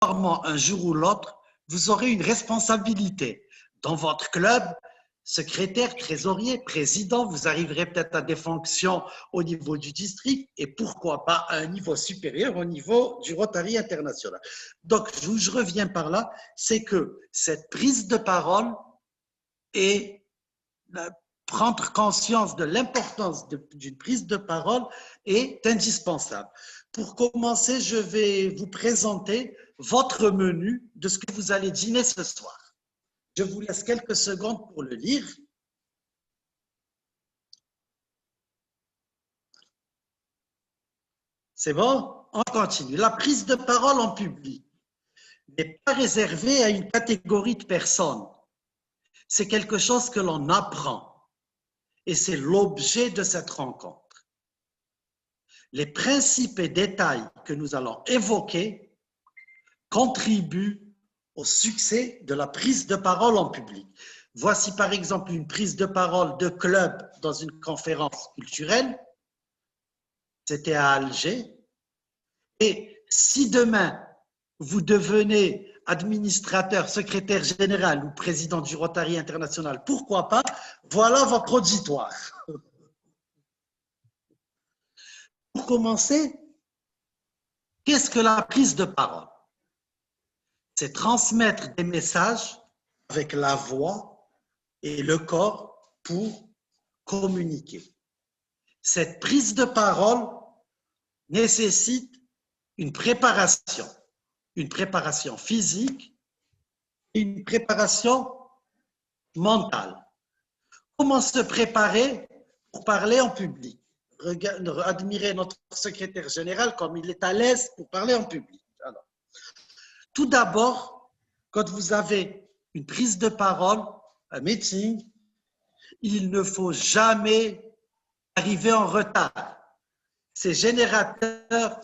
obligatoirement, un jour ou l'autre, vous aurez une responsabilité. Dans votre club, secrétaire, trésorier, président, vous arriverez peut-être à des fonctions au niveau du district et pourquoi pas à un niveau supérieur au niveau du Rotary International. Donc, où je reviens par là, c'est que cette prise de parole et prendre conscience de l'importance d'une prise de parole est indispensable. Pour commencer, je vais vous présenter votre menu de ce que vous allez dîner ce soir. Je vous laisse quelques secondes pour le lire. C'est bon? On continue. La prise de parole en public n'est pas réservée à une catégorie de personnes. C'est quelque chose que l'on apprend et c'est l'objet de cette rencontre. Les principes et détails que nous allons évoquer contribuent au succès de la prise de parole en public. Voici par exemple une prise de parole de club dans une conférence culturelle. C'était à Alger. Et si demain, vous devenez administrateur, secrétaire général ou président du Rotary International, pourquoi pas, voilà votre auditoire. Pour commencer, qu'est-ce que la prise de parole? C'est transmettre des messages avec la voix et le corps pour communiquer. Cette prise de parole nécessite une préparation physique et une préparation mentale. Comment se préparer pour parler en public? Admirez notre secrétaire général comme il est à l'aise pour parler en public. Alors, tout d'abord, quand vous avez une prise de parole, un meeting, il ne faut jamais arriver en retard. C'est générateur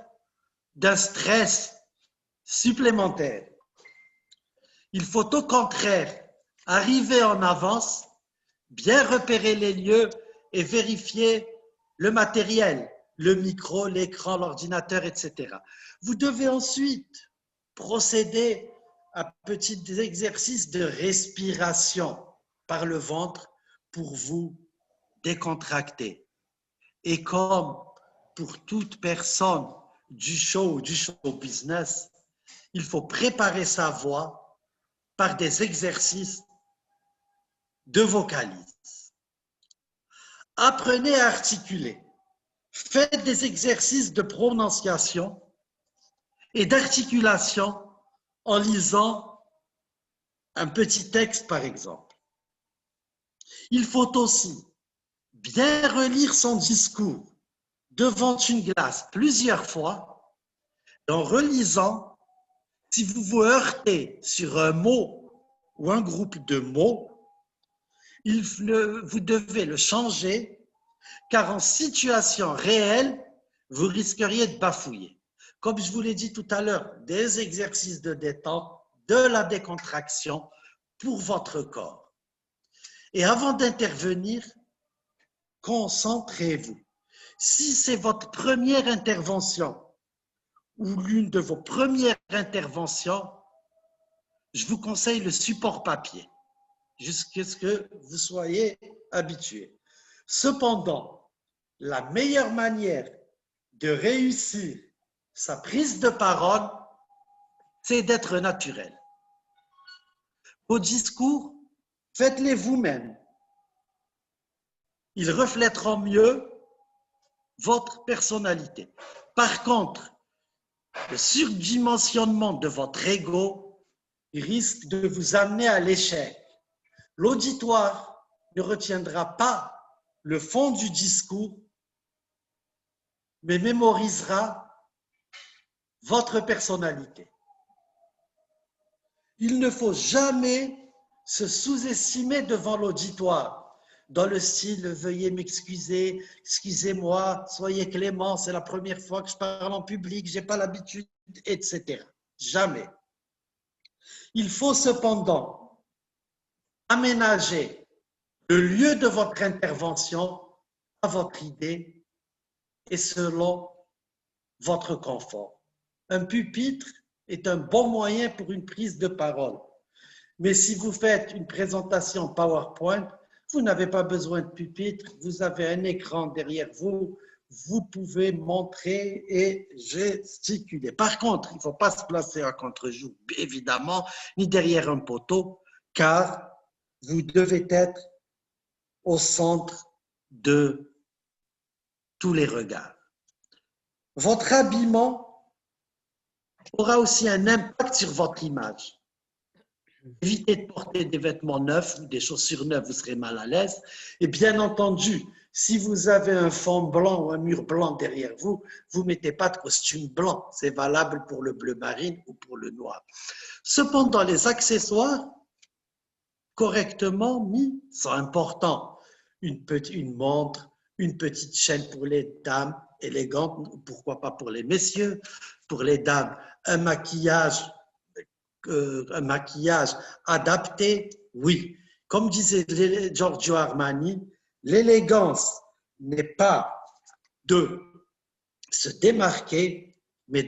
d'un stress supplémentaire. Il faut au contraire arriver en avance, bien repérer les lieux et vérifier le matériel, le micro, l'écran, l'ordinateur, etc. Vous devez ensuite procéder à petits exercices de respiration par le ventre pour vous décontracter. Et comme pour toute personne du show business, il faut préparer sa voix par des exercices de vocalises. Apprenez à articuler. Faites des exercices de prononciation et d'articulation en lisant un petit texte, par exemple. Il faut aussi bien relire son discours devant une glace plusieurs fois. En relisant, si vous vous heurtez sur un mot ou un groupe de mots, vous devez le changer, car en situation réelle, vous risqueriez de bafouiller. Comme je vous l'ai dit tout à l'heure, des exercices de détente, de la décontraction pour votre corps. Et avant d'intervenir, concentrez-vous. Si c'est votre première intervention ou l'une de vos premières interventions, je vous conseille le support papier, jusqu'à ce que vous soyez habitué. Cependant, la meilleure manière de réussir sa prise de parole, c'est d'être naturel. Vos discours, faites-les vous-même. Ils reflèteront mieux votre personnalité. Par contre, le surdimensionnement de votre ego risque de vous amener à l'échec. L'auditoire ne retiendra pas le fond du discours, mais mémorisera votre personnalité. Il ne faut jamais se sous-estimer devant l'auditoire, dans le style « veuillez m'excuser, excusez-moi, soyez clément, c'est la première fois que je parle en public, je n'ai pas l'habitude, etc. » Jamais. Il faut cependant aménager le lieu de votre intervention à votre idée et selon votre confort. Un pupitre est un bon moyen pour une prise de parole. Mais si vous faites une présentation PowerPoint, vous n'avez pas besoin de pupitre, vous avez un écran derrière vous, vous pouvez montrer et gesticuler. Par contre, il ne faut pas se placer à contre-jour, évidemment, ni derrière un poteau, car vous devez être au centre de tous les regards. Votre habillement aura aussi un impact sur votre image. Évitez de porter des vêtements neufs ou des chaussures neuves, vous serez mal à l'aise. Et bien entendu, si vous avez un fond blanc ou un mur blanc derrière vous, vous ne mettez pas de costume blanc. C'est valable pour le bleu marine ou pour le noir. Cependant, les accessoires correctement mis sont importants. Une montre, une petite chaîne pour les dames élégantes, pourquoi pas pour les messieurs. Pour les dames, un maquillage adapté, oui. Comme disait Giorgio Armani, l'élégance n'est pas de se démarquer, mais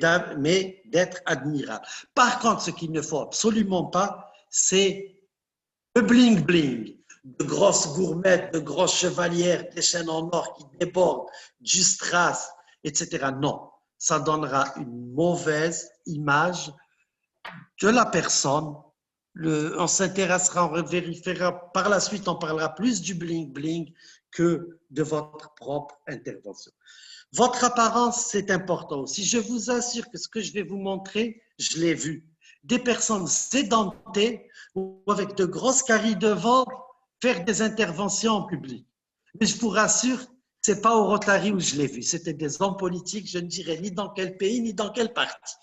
d'être admirable. Par contre, ce qu'il ne faut absolument pas, c'est le bling-bling, de grosses gourmettes, de grosses chevalières, des chaînes en or qui débordent, du strass, etc. Non, ça donnera une mauvaise image de la personne. On s'intéressera, on vérifiera, par la suite, on parlera plus du bling-bling que de votre propre intervention. Votre apparence, c'est important aussi. Je vous assure que ce que je vais vous montrer, je l'ai vu. Des personnes sédentées ou avec de grosses caries devant faire des interventions en public. Mais je vous rassure, ce n'est pas au Rotary où je l'ai vu. C'était des hommes politiques, je ne dirais ni dans quel pays, ni dans quel parti.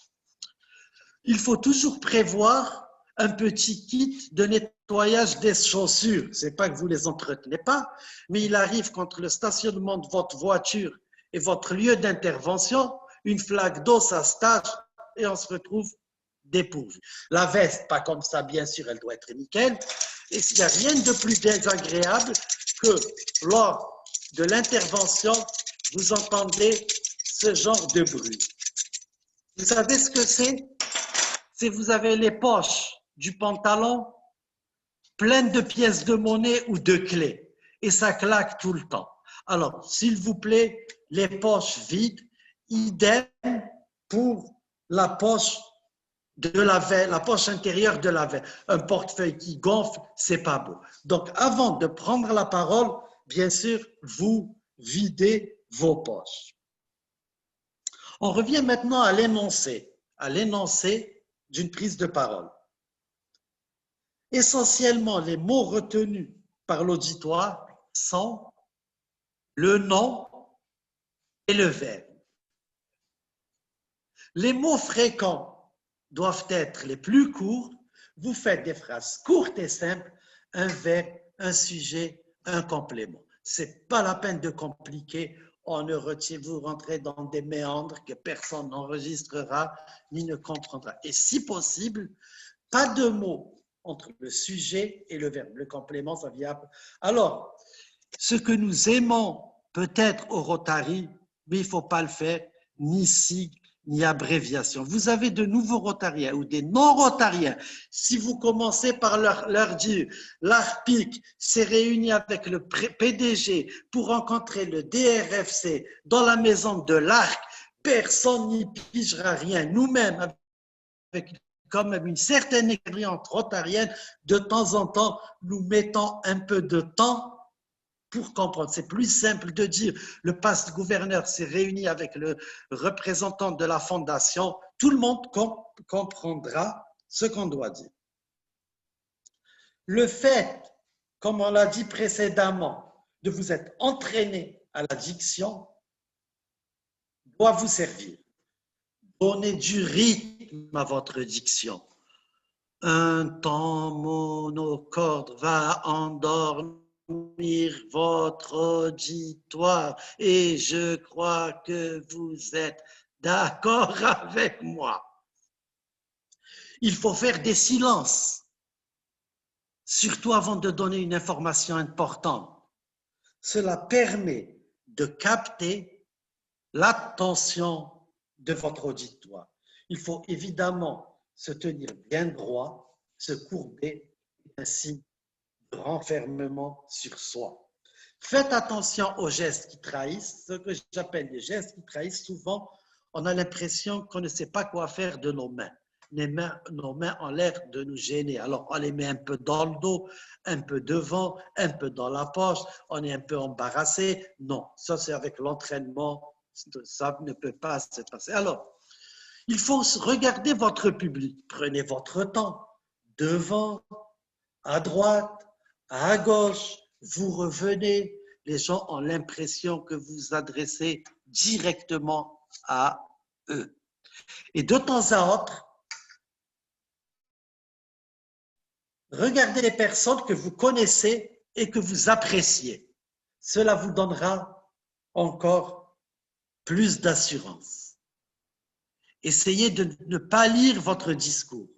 Il faut toujours prévoir un petit kit de nettoyage des chaussures. Ce n'est pas que vous ne les entretenez pas, mais il arrive qu'entre le stationnement de votre voiture et votre lieu d'intervention, une flaque d'eau, ça se tâche et on se retrouve dépourvu. La veste, pas comme ça, bien sûr, elle doit être nickel. Et il n'y a rien de plus désagréable que lors de l'intervention, vous entendez ce genre de bruit. Vous savez ce que c'est? C'est vous avez les poches du pantalon pleines de pièces de monnaie ou de clés et ça claque tout le temps. Alors, s'il vous plaît, les poches vides, idem pour la poche de la poche intérieure de la veste. Un portefeuille qui gonfle, c'est pas beau. Donc, avant de prendre la parole, bien sûr, vous videz vos poches. On revient maintenant à l'énoncé d'une prise de parole. Essentiellement, les mots retenus par l'auditoire sont le nom et le verbe. Les mots fréquents doivent être les plus courts. Vous faites des phrases courtes et simples, un verbe, un sujet, un complément. Ce n'est pas la peine de compliquer. Vous rentrez dans des méandres que personne n'enregistrera ni ne comprendra. Et si possible, pas de mots entre le sujet et le verbe. Le complément, ça vient. Alors, ce que nous aimons peut-être au Rotary, mais il ne faut pas le faire, ni sigle, ni abréviation. Vous avez de nouveaux Rotariens ou des non-Rotariens. Si vous commencez par leur dire l'ARPIC s'est réuni avec le PDG pour rencontrer le DRFC dans la maison de l'ARC, personne n'y pigera rien. Nous-mêmes, avec quand même une certaine expérience rotarienne, de temps en temps, nous mettons un peu de temps pour comprendre. C'est plus simple de dire le passe-gouverneur s'est réuni avec le représentant de la fondation. Tout le monde comprendra ce qu'on doit dire. Le fait, comme on l'a dit précédemment, de vous être entraîné à la diction doit vous servir. Donnez du rythme à votre diction. Un temps monocorde va endormir votre auditoire et je crois que vous êtes d'accord avec moi. Il faut faire des silences, surtout avant de donner une information importante. Cela permet de capter l'attention de votre auditoire. Il faut évidemment se tenir bien droit, se courber, un signe de renfermement sur soi. Faites attention aux gestes qui trahissent, ce que j'appelle les gestes qui trahissent. Souvent, on a l'impression qu'on ne sait pas quoi faire de nos mains. Nos mains ont l'air de nous gêner. Alors, on les met un peu dans le dos, un peu devant, un peu dans la poche, on est un peu embarrassé. Non, ça c'est avec l'entraînement, ça ne peut pas se passer. Alors, il faut regarder votre public. Prenez votre temps, devant, à droite, à gauche, vous revenez. Les gens ont l'impression que vous vous adressez directement à eux. Et de temps à autre, regardez les personnes que vous connaissez et que vous appréciez. Cela vous donnera encore plus d'assurance. Essayez de ne pas lire votre discours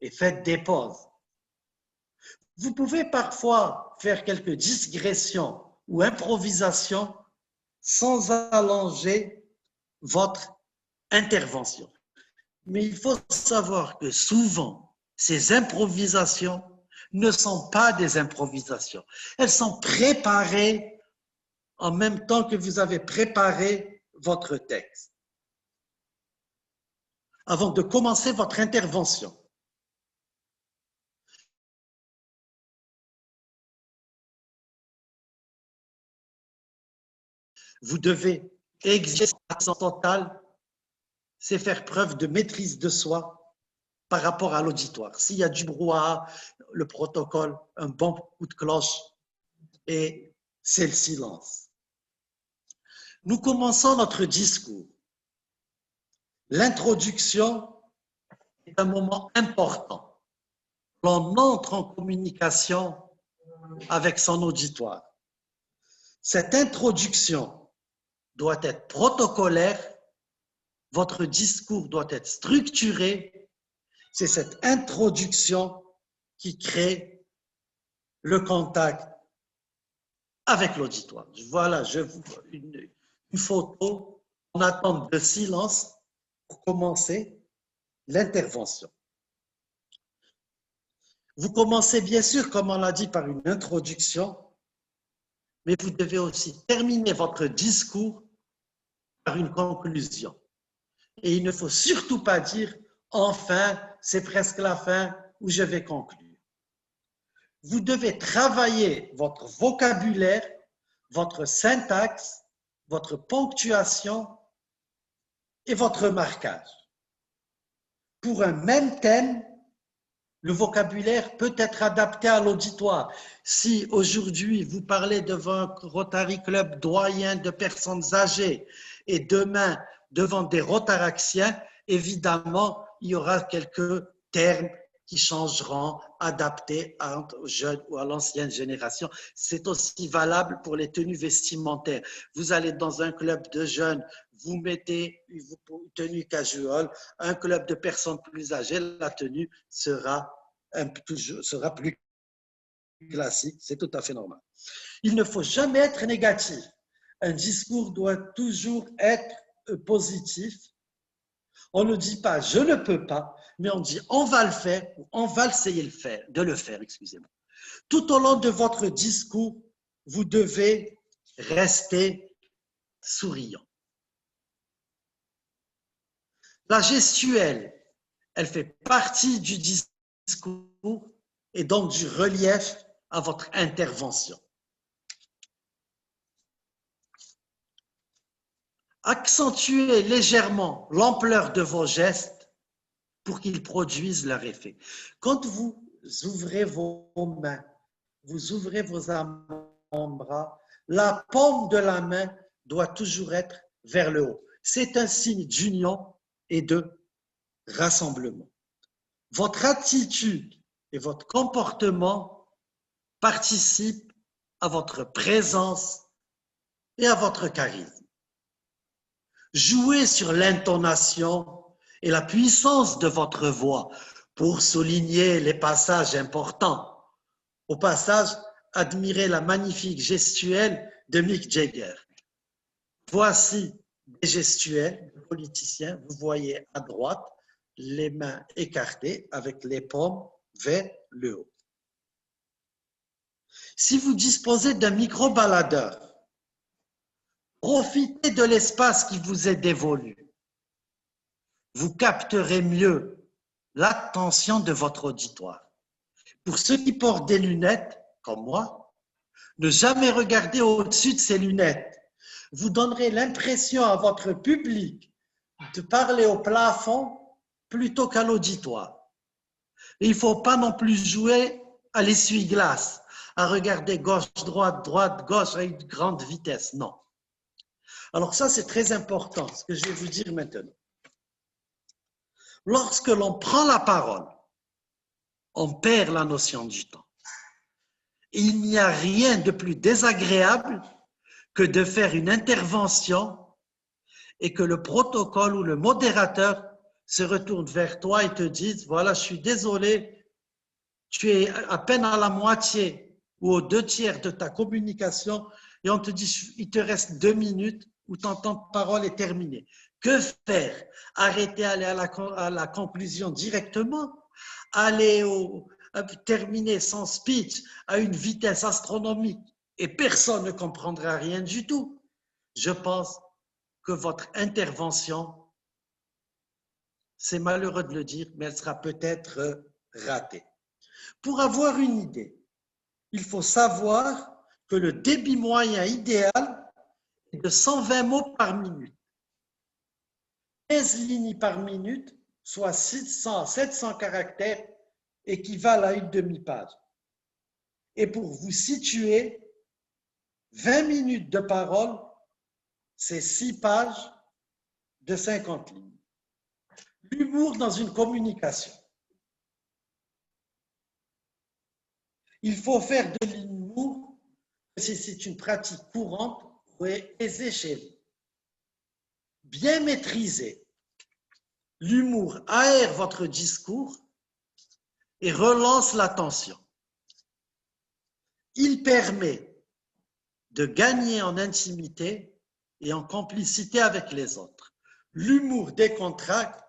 et faites des pauses. Vous pouvez parfois faire quelques digressions ou improvisations sans allonger votre intervention. Mais il faut savoir que souvent, ces improvisations ne sont pas des improvisations. Elles sont préparées en même temps que vous avez préparé votre texte. Avant de commencer votre intervention, vous devez exercer l'accent total, c'est faire preuve de maîtrise de soi par rapport à l'auditoire. S'il y a du brouhaha, le protocole, un bon coup de cloche et c'est le silence. Nous commençons notre discours. L'introduction est un moment important. L'on entre en communication avec son auditoire. Cette introduction doit être protocolaire, votre discours doit être structuré. C'est cette introduction qui crée le contact avec l'auditoire. Voilà, je vous vois une photo en attente de silence pour commencer l'intervention. Vous commencez bien sûr, comme on l'a dit, par une introduction, mais vous devez aussi terminer votre discours par une conclusion. Et il ne faut surtout pas dire « enfin, c'est presque la fin » ou « je vais conclure ». Vous devez travailler votre vocabulaire, votre syntaxe, votre ponctuation et votre marquage. Pour un même thème, le vocabulaire peut être adapté à l'auditoire. Si aujourd'hui vous parlez devant un Rotary Club doyen de personnes âgées et demain devant des rotaraxiens, évidemment, il y aura quelques termes qui changeront, adaptés aux jeunes ou à l'ancienne génération. C'est aussi valable pour les tenues vestimentaires. Vous allez dans un club de jeunes, vous mettez une tenue casual, un club de personnes plus âgées, la tenue sera plus classique, c'est tout à fait normal. Il ne faut jamais être négatif. Un discours doit toujours être positif. On ne dit pas « je ne peux pas », mais on dit « on va le faire » ou « on va essayer de le faire ». Excusez-moi. Tout au long de votre discours, vous devez rester souriant. La gestuelle, elle fait partie du discours et donc du relief à votre intervention. Accentuez légèrement l'ampleur de vos gestes pour qu'ils produisent leur effet. Quand vous ouvrez vos mains, vous ouvrez vos avant-bras, la paume de la main doit toujours être vers le haut. C'est un signe d'union et de rassemblement. Votre attitude et votre comportement participent à votre présence et à votre charisme. Jouez sur l'intonation et la puissance de votre voix pour souligner les passages importants. Au passage, admirez la magnifique gestuelle de Mick Jagger. Voici des gestuels, des politiciens, vous voyez à droite les mains écartées avec les paumes vers le haut. Si vous disposez d'un micro-baladeur, profitez de l'espace qui vous est dévolu. Vous capterez mieux l'attention de votre auditoire. Pour ceux qui portent des lunettes, comme moi, ne jamais regarder au-dessus de ces lunettes. Vous donnerez l'impression à votre public de parler au plafond plutôt qu'à l'auditoire. Il ne faut pas non plus jouer à l'essuie-glace, à regarder gauche-droite, droite-gauche à une grande vitesse. Non. Alors ça, c'est très important, ce que je vais vous dire maintenant. Lorsque l'on prend la parole, on perd la notion du temps. Il n'y a rien de plus désagréable que de faire une intervention et que le protocole ou le modérateur se retourne vers toi et te dise, voilà, je suis désolé, tu es à peine à la moitié ou aux 2/3 de ta communication et on te dit, il te reste 2 minutes où ton temps de parole est terminé. Que faire? Arrêter, aller à la conclusion directement? Terminer son speech à une vitesse astronomique et personne ne comprendra rien du tout? Je pense que votre intervention, c'est malheureux de le dire, mais elle sera peut-être ratée. Pour avoir une idée, il faut savoir que le débit moyen idéal est de 120 mots par minute. 15 lignes par minute, soit 600 à 700 caractères, équivalent à une demi-page. Et pour vous situer, 20 minutes de parole, c'est 6 pages de 50 lignes. L'humour dans une communication. Il faut faire de l'humour, si c'est une pratique courante ou aisée chez vous. Bien maîtrisé, l'humour aère votre discours et relance l'attention. Il permet de gagner en intimité et en complicité avec les autres. L'humour décontracte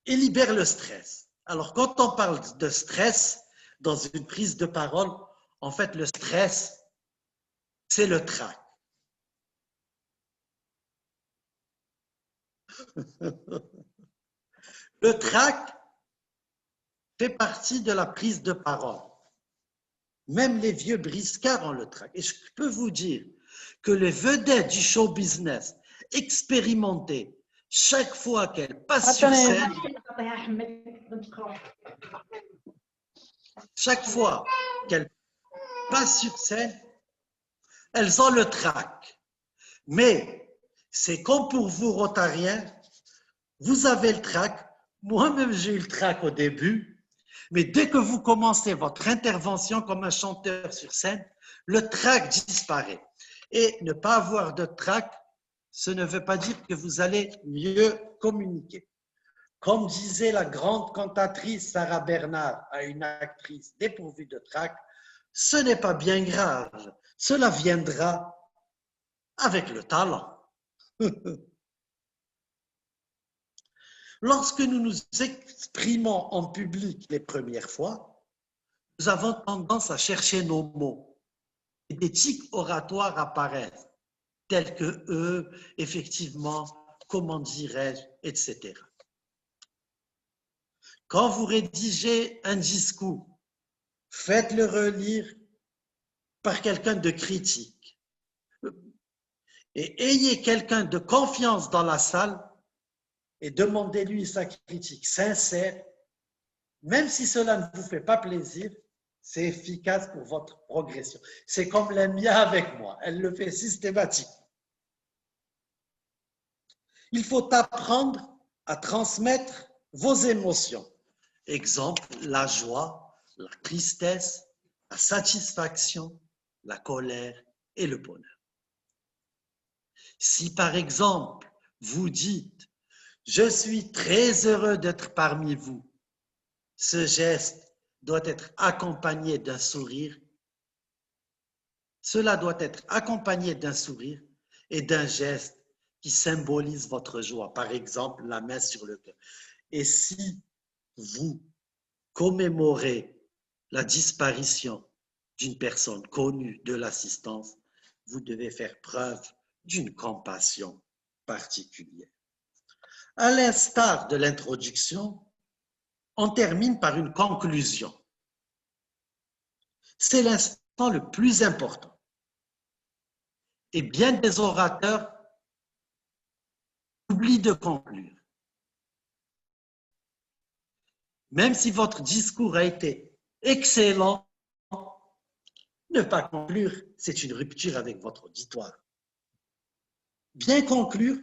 et libère le stress. Alors, quand on parle de stress dans une prise de parole, en fait, le stress, c'est le trac. Le trac fait partie de la prise de parole. Même les vieux briscards ont le trac. Et je peux vous dire que les vedettes du show business expérimentées, chaque fois qu'elles passent sur scène, elles ont le trac. Mais c'est comme pour vous, Rotariens, vous avez le trac. Moi-même, j'ai eu le trac au début. Mais dès que vous commencez votre intervention comme un chanteur sur scène, le trac disparaît. Et ne pas avoir de trac, ce ne veut pas dire que vous allez mieux communiquer. Comme disait la grande cantatrice Sarah Bernard à une actrice dépourvue de trac, ce n'est pas bien grave, cela viendra avec le talent. Lorsque nous nous exprimons en public les premières fois, nous avons tendance à chercher nos mots et des tics oratoires apparaissent, tels que effectivement, comment dirais-je, etc. Quand vous rédigez un discours, faites-le relire par quelqu'un de critique et ayez quelqu'un de confiance dans la salle et demandez-lui sa critique sincère, même si cela ne vous fait pas plaisir, c'est efficace pour votre progression. C'est comme la Mia avec moi, elle le fait systématiquement. Il faut apprendre à transmettre vos émotions. Exemple, la joie, la tristesse, la satisfaction, la colère et le bonheur. Si par exemple, vous dites « Je suis très heureux d'être parmi vous », ce geste doit être accompagné d'un sourire. Cela doit être accompagné d'un sourire et d'un geste qui symbolise votre joie. Par exemple, la main sur le cœur. Et si vous commémorez la disparition d'une personne connue de l'assistance, vous devez faire preuve d'une compassion particulière. À l'instar de l'introduction, on termine par une conclusion. C'est l'instant le plus important. Et bien des orateurs oublient de conclure. Même si votre discours a été excellent, ne pas conclure, c'est une rupture avec votre auditoire. Bien conclure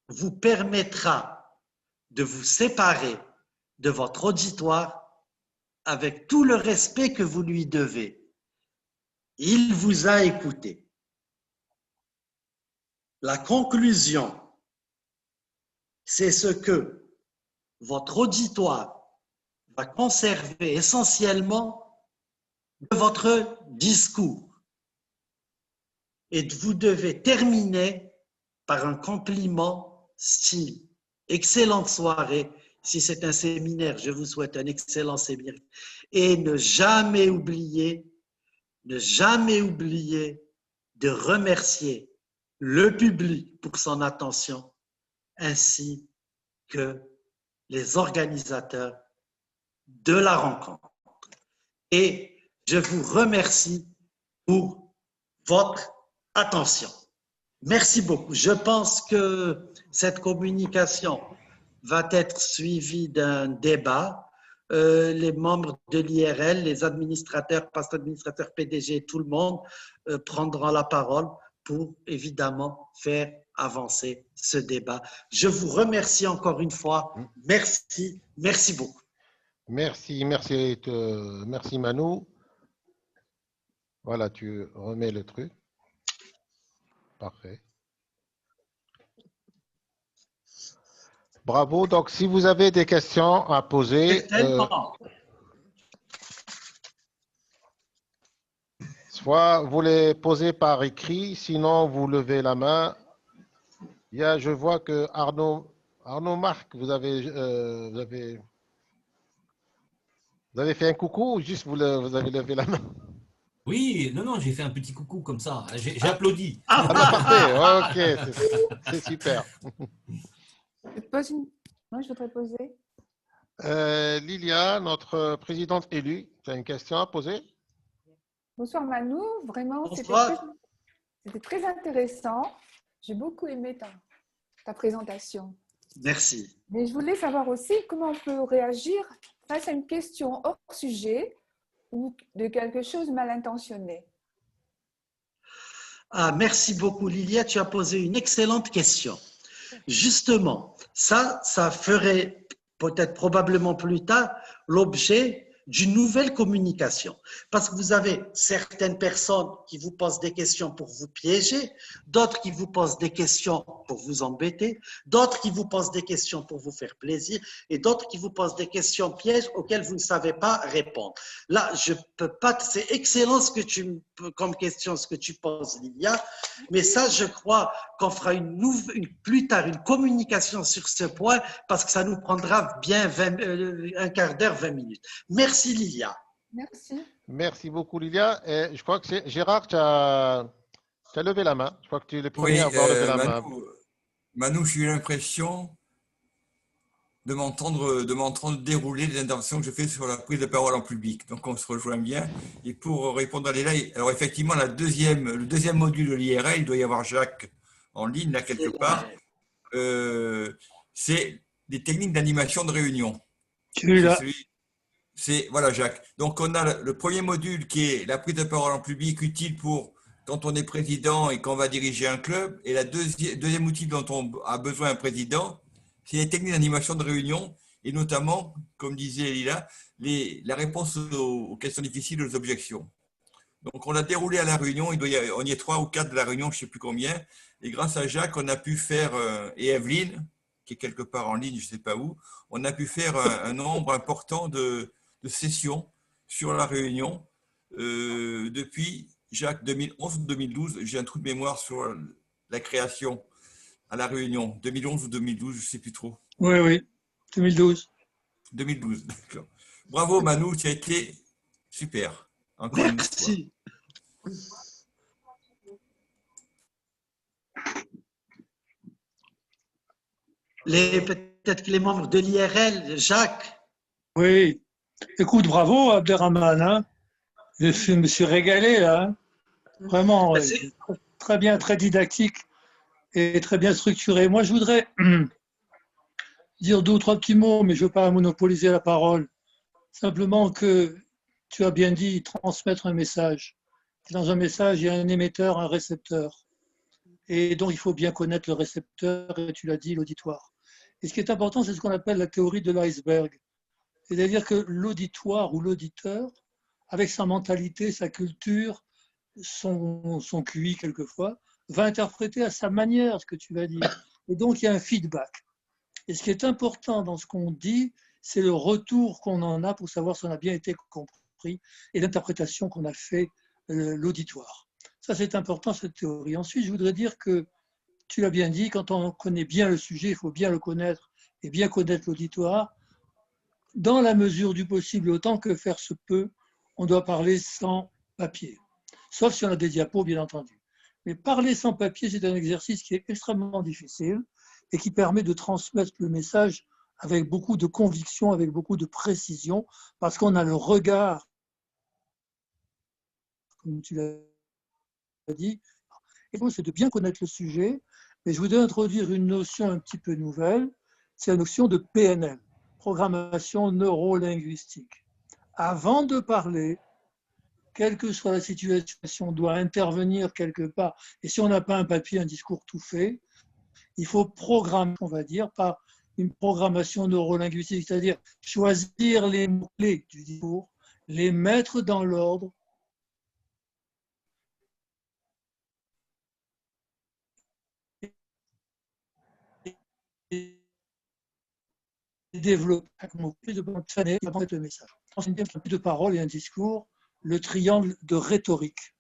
vous permettra de vous séparer de votre auditoire avec tout le respect que vous lui devez. Il vous a écouté. La conclusion, c'est ce que votre auditoire va conserver essentiellement de votre discours. Et vous devez terminer par un compliment style « Excellente soirée ». Si c'est un séminaire, je vous souhaite un excellent séminaire. Et ne jamais oublier de remercier le public pour son attention, ainsi que les organisateurs de la rencontre. Et je vous remercie pour votre attention. Merci beaucoup. Je pense que cette communication va être suivie d'un débat. Les membres de l'IRL, les administrateurs, postes administrateurs, PDG, tout le monde prendront la parole pour évidemment faire avancer ce débat. Je vous remercie encore une fois. Merci, merci beaucoup. Merci Manu. Voilà, tu remets le truc. Parfait. Bravo. Donc, si vous avez des questions à poser, soit vous les posez par écrit, sinon vous levez la main. Je vois que Arnaud Marc, vous avez fait un coucou ou juste vous avez levé la main? Oui, non, j'ai fait un petit coucou comme ça. J'ai applaudi. Ah bah parfait, ok, c'est super. Moi, je voudrais poser. Lilia, notre présidente élue, tu as une question à poser? Bonsoir Manu, vraiment, c'était très intéressant. J'ai beaucoup aimé ta présentation. Merci. Mais je voulais savoir aussi comment on peut réagir face à une question hors sujet ou de quelque chose mal intentionné. Merci beaucoup Lilia, tu as posé une excellente question. Justement, ça ferait peut-être probablement plus tard l'objet d'une nouvelle communication. Parce que vous avez certaines personnes qui vous posent des questions pour vous piéger, d'autres qui vous posent des questions pour vous embêter, d'autres qui vous posent des questions pour vous faire plaisir et d'autres qui vous posent des questions pièges auxquelles vous ne savez pas répondre. Là, je peux pas, c'est excellent comme question ce que tu poses, Lilia, mais ça, je crois qu'on fera plus tard une communication sur ce point parce que ça nous prendra bien un quart d'heure, 20 minutes. Merci Lilia. Merci. Merci beaucoup Lilia. Et je crois que c'est Gérard, tu as levé la main. Je crois que tu es le premier à avoir levé la main. Manu, j'ai eu l'impression de m'entendre dérouler les interventions que je fais sur la prise de parole en public. Donc on se rejoint bien. Et pour répondre à Léla, alors effectivement, le deuxième module de l'IRL, il doit y avoir Jacques en ligne là quelque part. C'est des techniques d'animation de réunion. Voilà Jacques. Donc on a le premier module qui est la prise de parole en public utile pour quand on est président et qu'on va diriger un club. Et la deuxième outil dont on a besoin un président, c'est les techniques d'animation de réunion et notamment, comme disait Lila, la réponse aux questions difficiles, aux objections. Donc on a déroulé à la réunion, on y est 3 ou 4 de la réunion, je ne sais plus combien. Et grâce à Jacques, on a pu faire, et Evelyne, qui est quelque part en ligne, je ne sais pas où, on a pu faire un nombre important de sessions sur la réunion depuis Jacques 2011-2012. J'ai un trou de mémoire sur la création à La Réunion, 2011 ou 2012, je ne sais plus trop. Oui, oui, 2012. 2012, d'accord. Bravo Manu, tu as été super, encore une fois. Merci. Peut-être que les membres de l'IRL, Jacques, Oui. Écoute, bravo, Abderrahman. Hein. Je me suis régalé, là. Hein. Vraiment, c'est- très bien, très didactique et très bien structuré. Moi, je voudrais dire deux ou trois petits mots, mais je ne veux pas monopoliser la parole. Simplement que tu as bien dit transmettre un message. Et dans un message, il y a un émetteur, un récepteur. Et donc, il faut bien connaître le récepteur, et tu l'as dit, l'auditoire. Et ce qui est important, c'est ce qu'on appelle la théorie de l'iceberg. C'est-à-dire que l'auditoire ou l'auditeur, avec sa mentalité, sa culture, son QI quelquefois, va interpréter à sa manière ce que tu vas dire. Et donc, il y a un feedback. Et ce qui est important dans ce qu'on dit, c'est le retour qu'on en a pour savoir si on a bien été compris et l'interprétation qu'on a fait l'auditoire. Ça, c'est important, cette théorie. Ensuite, je voudrais dire que, tu l'as bien dit, quand on connaît bien le sujet, il faut bien le connaître et bien connaître l'auditoire. Dans la mesure du possible, autant que faire se peut, on doit parler sans papier. Sauf si on a des diapos, bien entendu. Mais parler sans papier, c'est un exercice qui est extrêmement difficile et qui permet de transmettre le message avec beaucoup de conviction, avec beaucoup de précision, parce qu'on a le regard, comme tu l'as dit. Et donc, c'est de bien connaître le sujet. Mais je voudrais introduire une notion un petit peu nouvelle, c'est la notion de PNL, programmation neurolinguistique. Avant de parler, quelle que soit la situation, on doit intervenir quelque part. Et si on n'a pas un papier, un discours tout fait, il faut programmer, on va dire, par une programmation neurolinguistique, c'est-à-dire choisir les mots-clés du discours, les mettre dans l'ordre, et développer un mot-clé de le message. Ensuite, un peu de parole et un discours, le triangle de rhétorique.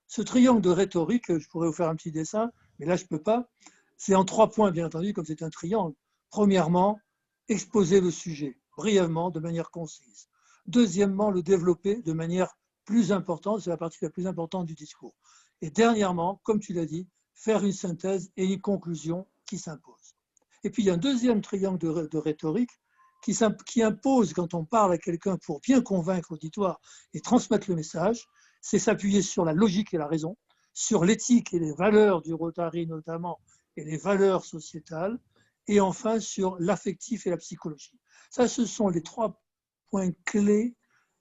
Ce triangle de rhétorique, je pourrais vous faire un petit dessin, mais là je ne peux pas. C'est en 3 points, bien entendu, comme c'est un triangle. Premièrement, exposer le sujet brièvement, de manière concise. Deuxièmement, le développer de manière plus importante, c'est la partie la plus importante du discours. Et dernièrement, comme tu l'as dit, faire une synthèse et une conclusion qui s'impose. Et puis il y a un deuxième triangle de rhétorique qui impose, quand on parle à quelqu'un pour bien convaincre l'auditoire et transmettre le message, c'est s'appuyer sur la logique et la raison, sur l'éthique et les valeurs du Rotary notamment, et les valeurs sociétales, et enfin sur l'affectif et la psychologie. Ça, ce sont les 3 points clés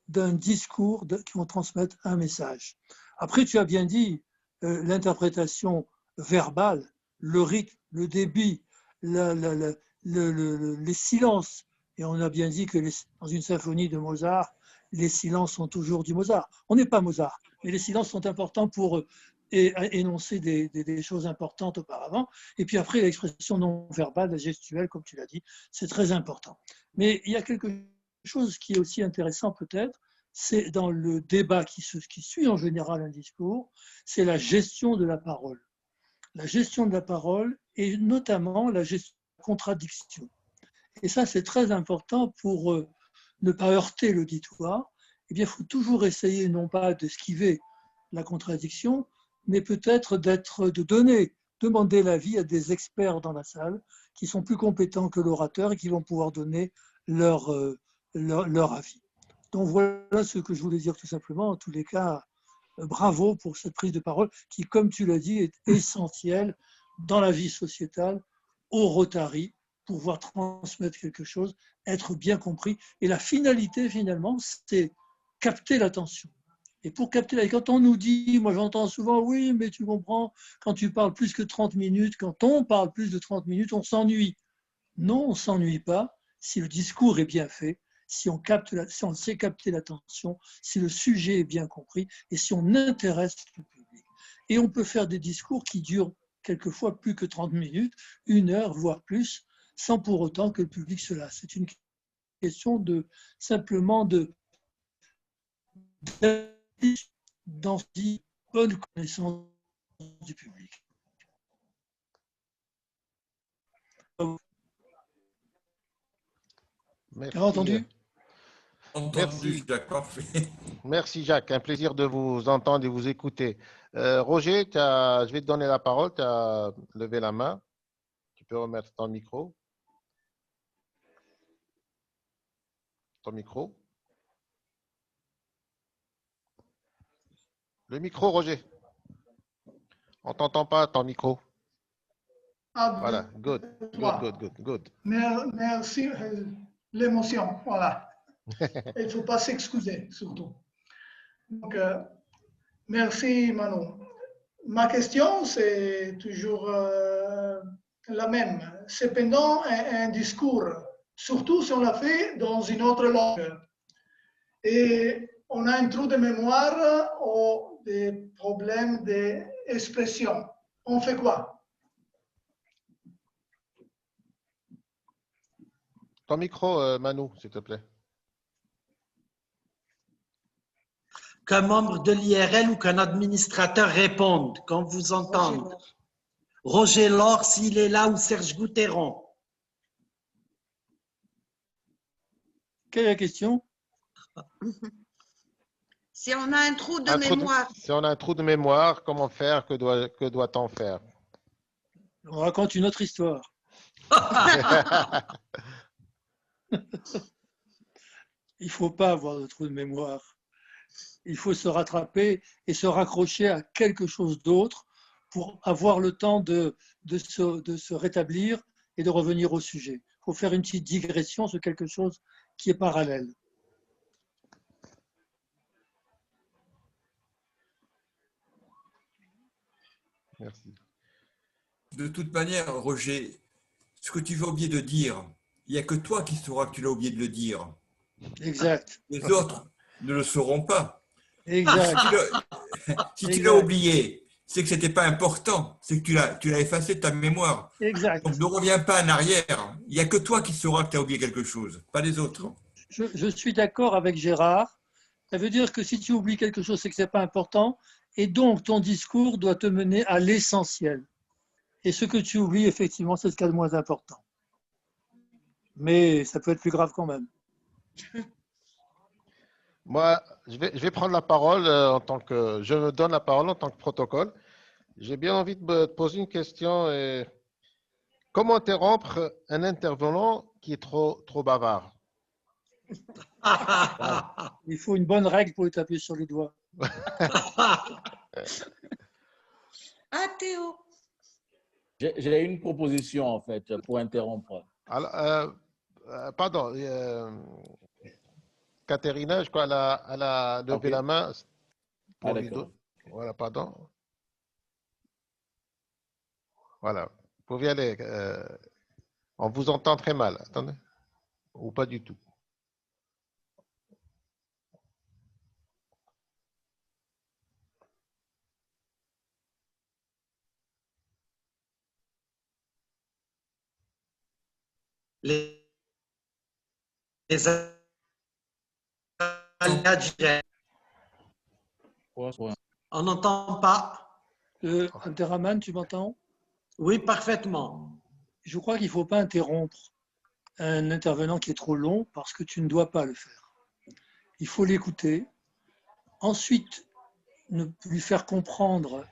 d'un discours qui vont transmettre un message. Après, tu as bien dit l'interprétation verbale, le rythme, le débit, les silences. Et on a bien dit que dans une symphonie de Mozart, les silences sont toujours du Mozart. On n'est pas Mozart, mais les silences sont importants pour énoncer des choses importantes auparavant. Et puis après, l'expression non verbale, la gestuelle, comme tu l'as dit, c'est très important. Mais il y a quelque chose qui est aussi intéressant peut-être, c'est dans le débat qui suit en général un discours, c'est la gestion de la parole. La gestion de la parole et notamment la gestion de la contradiction. Et ça, c'est très important pour ne pas heurter l'auditoire. Eh bien, il faut toujours essayer non pas d'esquiver la contradiction, mais peut-être de demander l'avis à des experts dans la salle qui sont plus compétents que l'orateur et qui vont pouvoir donner leur avis. Donc voilà ce que je voulais dire tout simplement. En tous les cas, bravo pour cette prise de parole qui, comme tu l'as dit, est essentielle dans la vie sociétale, au Rotary, pour pouvoir transmettre quelque chose, être bien compris. Et la finalité, finalement, c'est capter l'attention. Et pour capter l'attention, quand on nous dit, moi j'entends souvent, oui, mais tu comprends, quand tu parles plus que 30 minutes, quand on parle plus de 30 minutes, on s'ennuie. Non, on ne s'ennuie pas si le discours est bien fait, si on sait capter l'attention, si le sujet est bien compris et si on intéresse le public. Et on peut faire des discours qui durent quelquefois plus que 30 minutes, 1 heure, voire plus, sans pour autant que le public se lasse. C'est une question simplement dans une bonne connaissance du public. Merci. T'as entendu? Entendu, Jacques, parfait. Merci Jacques, un plaisir de vous entendre et vous écouter. Roger, je vais te donner la parole, tu as levé la main. Tu peux remettre ton micro. Ton micro. Le micro, Roger. On t'entend pas, ton micro. Voilà, good, good. Merci, l'émotion, voilà. Il ne faut pas s'excuser, surtout. Donc, merci, Manu. Ma question, c'est toujours la même. Cependant, un discours, surtout si on l'a fait dans une autre langue, et on a un trou de mémoire ou des problèmes d'expression, on fait quoi? Ton micro, Manu, s'il te plaît. Qu'un membre de l'IRL ou qu'un administrateur réponde quand vous entende. Roger Laure, s'il est là, ou Serge Goutéron. Quelle est la question? Si on a un trou de mémoire. Si on a un trou de mémoire, comment faire? Que doit-on faire? On raconte une autre histoire. Il ne faut pas avoir de trou de mémoire. Il faut se rattraper et se raccrocher à quelque chose d'autre pour avoir le temps de se rétablir et de revenir au sujet. Il faut faire une petite digression sur quelque chose qui est parallèle. Merci. De toute manière, Roger, ce que tu vas oublier de dire, il n'y a que toi qui sauras que tu l'as oublié de le dire. Exact. Les autres ne le sauront pas. Exact. Si tu l'as oublié, c'est que ce n'était pas important, c'est que tu l'as effacé de ta mémoire. Exact. Donc ne reviens pas en arrière. Il n'y a que toi qui sauras que tu as oublié quelque chose, pas les autres. Je suis d'accord avec Gérard. Ça veut dire que si tu oublies quelque chose, c'est que ce n'est pas important. Et donc, ton discours doit te mener à l'essentiel. Et ce que tu oublies, effectivement, c'est ce qu'il y a de moins important. Mais ça peut être plus grave quand même. Moi, je vais prendre la parole je me donne la parole en tant que protocole. J'ai bien envie de te poser une question. Comment interrompre un intervenant qui est trop bavard? Il faut une bonne règle pour lui taper sur les doigts. Ah, Théo. J'ai une proposition, en fait, pour interrompre. Alors, pardon, Caterina, je crois, elle a levé la main. Ah, d'accord. Voilà, pardon. Voilà, vous pouvez aller. On vous entend très mal. Attendez. Ou pas du tout. Les aléas du direct. On n'entend pas. Interaman, tu m'entends? Oui, parfaitement. Je crois qu'il ne faut pas interrompre un intervenant qui est trop long parce que tu ne dois pas le faire. Il faut l'écouter. Ensuite, lui faire comprendre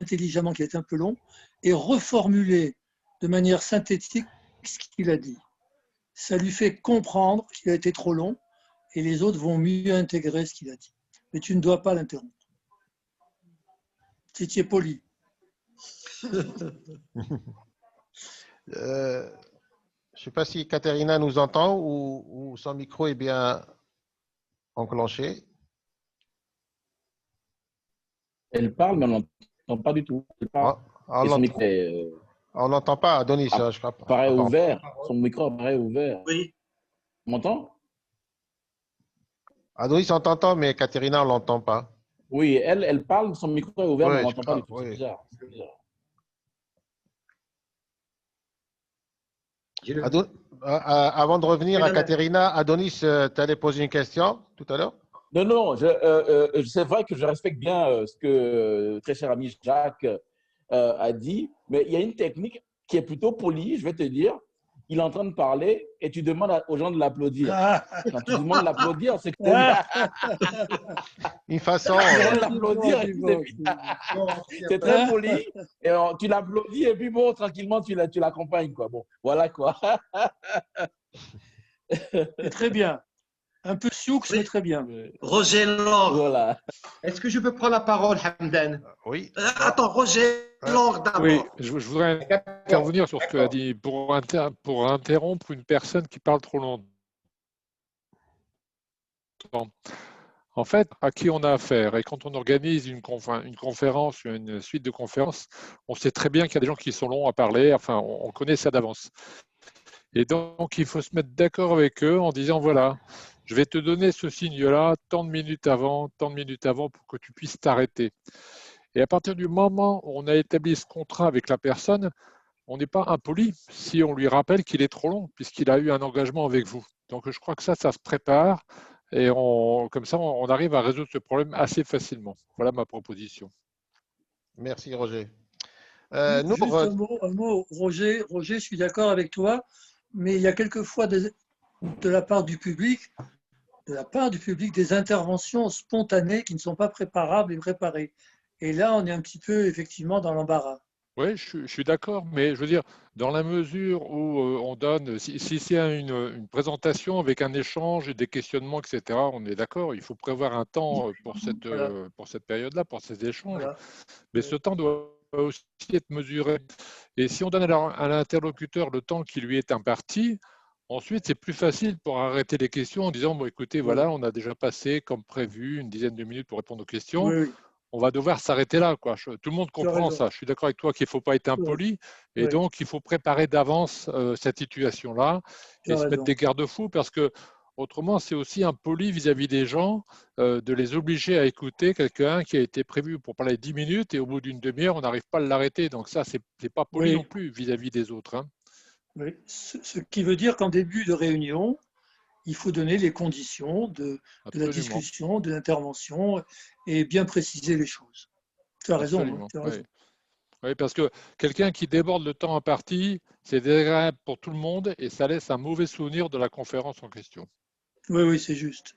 intelligemment qu'il est un peu long et reformuler de manière synthétique ce qu'il a dit. Ça lui fait comprendre qu'il a été trop long et les autres vont mieux intégrer ce qu'il a dit. Mais tu ne dois pas l'interrompre. Si tu es poli. Je ne sais pas si Caterina nous entend ou son micro est bien enclenché. Elle parle, mais on n'entend pas du tout. Elle parle. On n'entend pas, Adonis. Je crois pas. Paraît ouvert. Son micro paraît ouvert. Oui. Tu m'entends? Adonis, on t'entend, mais Caterina, on ne l'entend pas. Oui, elle parle, son micro est ouvert, Oui, mais on n'entend pas du tout. oui. C'est bizarre. C'est bizarre. Avant de revenir à Caterina, Adonis, tu allais poser une question tout à l'heure? Non, non, c'est vrai que je respecte bien ce que très cher ami Jacques a dit, mais il y a une technique. qui est plutôt poli, je vais te dire. Il est en train de parler et tu demandes aux gens de l'applaudir. Quand tu demandes de l'applaudir, c'est que tu Une façon. demandes de l'applaudir et puis c'est très poli. Et tu l'applaudis et puis bon, tranquillement, tu l'accompagnes, quoi. Bon, voilà quoi. C'est très bien. Un peu sioux, mais très bien. Roger Laure. Voilà. Est-ce que je peux prendre la parole, Hamdan? Oui. Attends, Roger Laure d'abord. Oui, je voudrais intervenir sur ce que a dit pour interrompre une personne qui parle trop longtemps. En fait, à qui on a affaire? Et quand on organise une conférence, une suite de conférences, on sait très bien qu'il y a des gens qui sont longs à parler. Enfin, on connaît ça d'avance. Et donc, il faut se mettre d'accord avec eux en disant, voilà, je vais te donner ce signe-là tant de minutes avant pour que tu puisses t'arrêter. Et à partir du moment où on a établi ce contrat avec la personne, on n'est pas impoli si on lui rappelle qu'il est trop long, puisqu'il a eu un engagement avec vous. Donc, je crois que ça se prépare et comme ça, on arrive à résoudre ce problème assez facilement. Voilà ma proposition. Merci, Roger. Juste un mot, Roger, je suis d'accord avec toi, mais il y a quelquefois de la part du public, des interventions spontanées qui ne sont pas préparables et préparées. Et là, on est un petit peu effectivement dans l'embarras. Oui, je suis d'accord, mais je veux dire, dans la mesure où on donne, si c'est une présentation avec un échange et des questionnements, etc., on est d'accord, il faut prévoir un temps pour cette période-là, pour ces échanges. Voilà. Mais ce temps doit aussi être mesuré. Et si on donne à l'interlocuteur le temps qui lui est imparti, ensuite, c'est plus facile pour arrêter les questions en disant, bon, écoutez, voilà, on a déjà passé, comme prévu, une dizaine de minutes pour répondre aux questions. Oui. On va devoir s'arrêter là, quoi. Tout le monde comprend ça. Je suis d'accord avec toi qu'il ne faut pas être impoli. Et donc, il faut préparer d'avance cette situation-là et se mettre des garde-fous parce que autrement, c'est aussi impoli vis-à-vis des gens de les obliger à écouter quelqu'un qui a été prévu pour parler 10 minutes et au bout d'une demi-heure, on n'arrive pas à l'arrêter. Donc ça, ce n'est pas poli non plus vis-à-vis des autres. Hein. Oui. Ce qui veut dire qu'en début de réunion, il faut donner les conditions de la discussion, de l'intervention et bien préciser les choses. Tu as raison. Hein, tu as raison. Oui, parce que quelqu'un qui déborde le temps imparti, c'est désagréable pour tout le monde et ça laisse un mauvais souvenir de la conférence en question. Oui, c'est juste.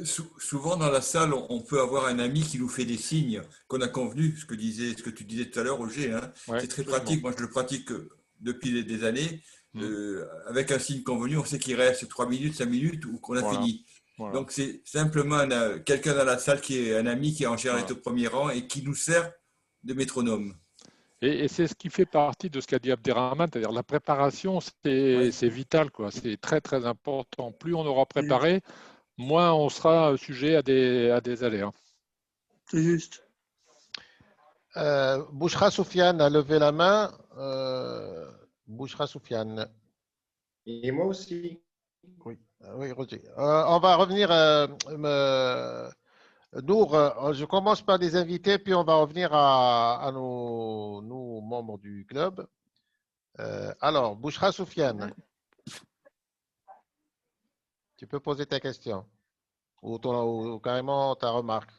Souvent dans la salle, on peut avoir un ami qui nous fait des signes qu'on a convenus, ce que tu disais tout à l'heure, Roger. Hein. C'est très pratique. Moi, je le pratique depuis des années. Avec un signe convenu, on sait qu'il reste 3 minutes, 5 minutes ou qu'on a fini. Voilà. Donc, c'est simplement quelqu'un dans la salle qui est un ami qui en général est au premier rang et qui nous sert de métronome. Et c'est ce qui fait partie de ce qu'a dit Abderrahman, c'est-à-dire la préparation, c'est vital, quoi. C'est très, très important. Plus on aura préparé, moins on sera sujet à des aléas. C'est juste. Bouchra Soufiane a levé la main. Bouchra Soufiane. Et moi aussi. Oui, Roger. On va revenir. Nour, je commence par les invités, puis on va revenir à nos membres du club. Alors, Bouchra Soufiane, tu peux poser ta question ou carrément ta remarque.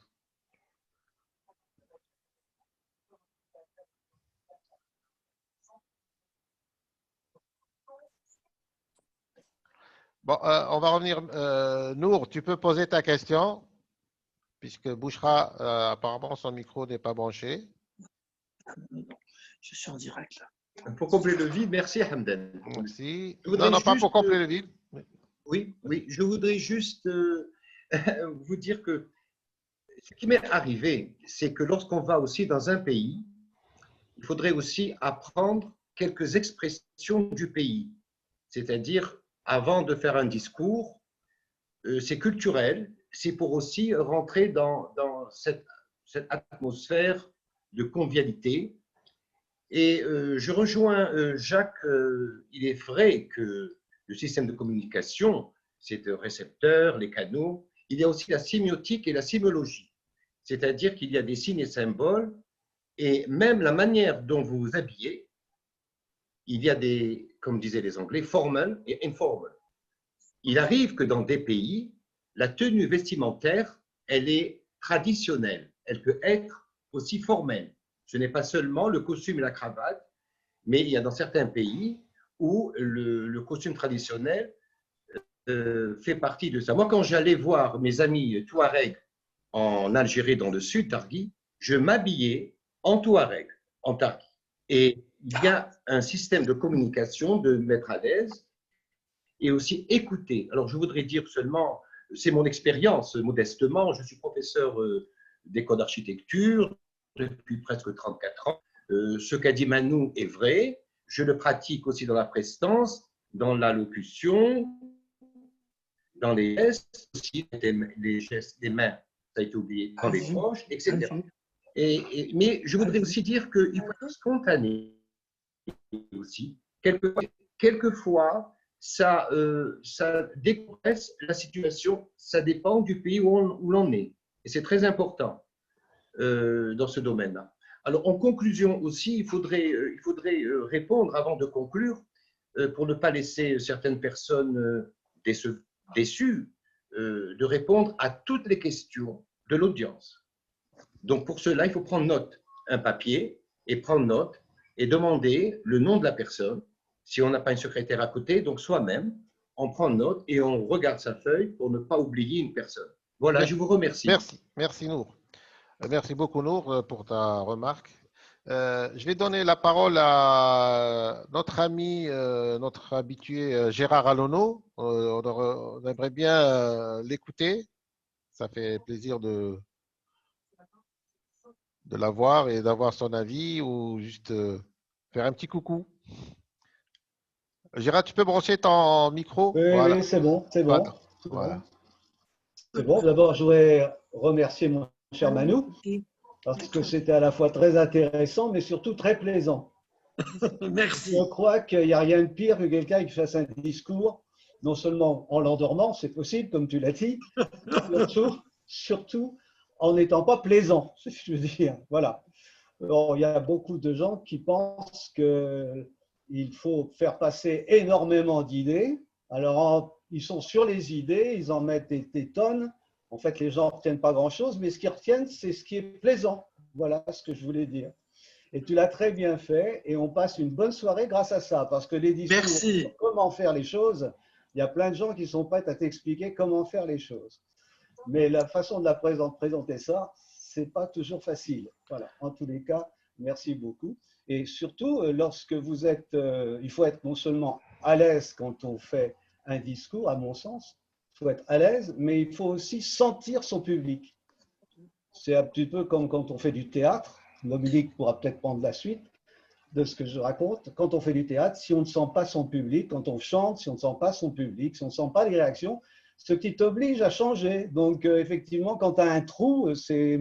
Bon, on va revenir. Nour, tu peux poser ta question, puisque Bouchra, apparemment, son micro n'est pas branché. Je suis en direct, là. Pour combler le vide, merci, Hamdan. Merci. Non, pas pour combler le vide. Oui, je voudrais juste vous dire que ce qui m'est arrivé, c'est que lorsqu'on va aussi dans un pays, il faudrait aussi apprendre quelques expressions du pays. C'est-à-dire, avant de faire un discours, c'est culturel, c'est pour aussi rentrer dans cette atmosphère de convivialité. Et je rejoins Jacques, il est vrai que le système de communication, c'est le récepteur, les canaux, il y a aussi la sémiotique et la sémiologie. C'est-à-dire qu'il y a des signes et symboles, et même la manière dont vous vous habillez, il y a des, comme disaient les Anglais, formal et informal. Il arrive que dans des pays, la tenue vestimentaire, elle est traditionnelle. Elle peut être aussi formelle. Ce n'est pas seulement le costume et la cravate, mais il y a dans certains pays où le costume traditionnel fait partie de ça. Moi, quand j'allais voir mes amis Touaregs en Algérie, dans le sud, Targui, je m'habillais en Touareg, en Targui. Et il y a un système de communication, de me mettre à l'aise et aussi écouter. Alors, je voudrais dire seulement, c'est mon expérience, modestement, je suis professeur d'école d'architecture depuis presque 34 ans. Ce qu'a dit Manou est vrai. Je le pratique aussi dans la prestance, dans l'allocution, dans les gestes, aussi les gestes des mains, ça a été oublié, dans les poches, etc. Mais je voudrais aussi dire qu'il faut être spontané aussi. Quelquefois, ça décompresse la situation, ça dépend du pays où l'on est. Et c'est très important dans ce domaine-là. Alors, en conclusion aussi, il faudrait répondre avant de conclure, pour ne pas laisser certaines personnes déçues, de répondre à toutes les questions de l'audience. Donc, pour cela, il faut prendre note, un papier, et prendre note, et demander le nom de la personne. Si on n'a pas une secrétaire à côté, donc soi-même, on prend note et on regarde sa feuille pour ne pas oublier une personne. Voilà, je vous remercie. Merci Nour. Merci beaucoup Nour pour ta remarque. Je vais donner la parole à notre ami, notre habitué Gérard Alonneau. On aimerait bien l'écouter. Ça fait plaisir de l'avoir et d'avoir son avis ou juste faire un petit coucou. Gérard, tu peux brancher ton micro? Oui, voilà. Oui, c'est bon, c'est bon. Voilà. C'est bon. D'abord, je voudrais remercier mon cher Manou, parce que c'était à la fois très intéressant, mais surtout très plaisant. Merci. Je crois qu'il n'y a rien de pire que quelqu'un qui fasse un discours, non seulement en l'endormant, c'est possible, comme tu l'as dit, surtout en n'étant pas plaisant, c'est ce que je veux dire. Voilà. Alors, il y a beaucoup de gens qui pensent qu'il faut faire passer énormément d'idées. Alors, ils sont sur les idées, ils en mettent des tonnes. En fait, les gens ne retiennent pas grand-chose, mais ce qu'ils retiennent, c'est ce qui est plaisant. Voilà ce que je voulais dire. Et tu l'as très bien fait, et on passe une bonne soirée grâce à ça, parce que les discours sur comment faire les choses, il y a plein de gens qui sont prêts à t'expliquer comment faire les choses. Mais la façon de la présenter ça, c'est pas toujours facile. Voilà. En tous les cas, merci beaucoup. Et surtout, lorsque vous êtes, il faut être non seulement à l'aise quand on fait un discours, à mon sens, il faut être à l'aise, mais il faut aussi sentir son public. C'est un petit peu comme quand on fait du théâtre. Dominique pourra peut-être prendre la suite de ce que je raconte. Quand on fait du théâtre, si on ne sent pas son public, quand on chante, si on ne sent pas son public, si on ne sent pas les réactions, ce qui t'oblige à changer. Donc, effectivement, quand tu as un trou, c'est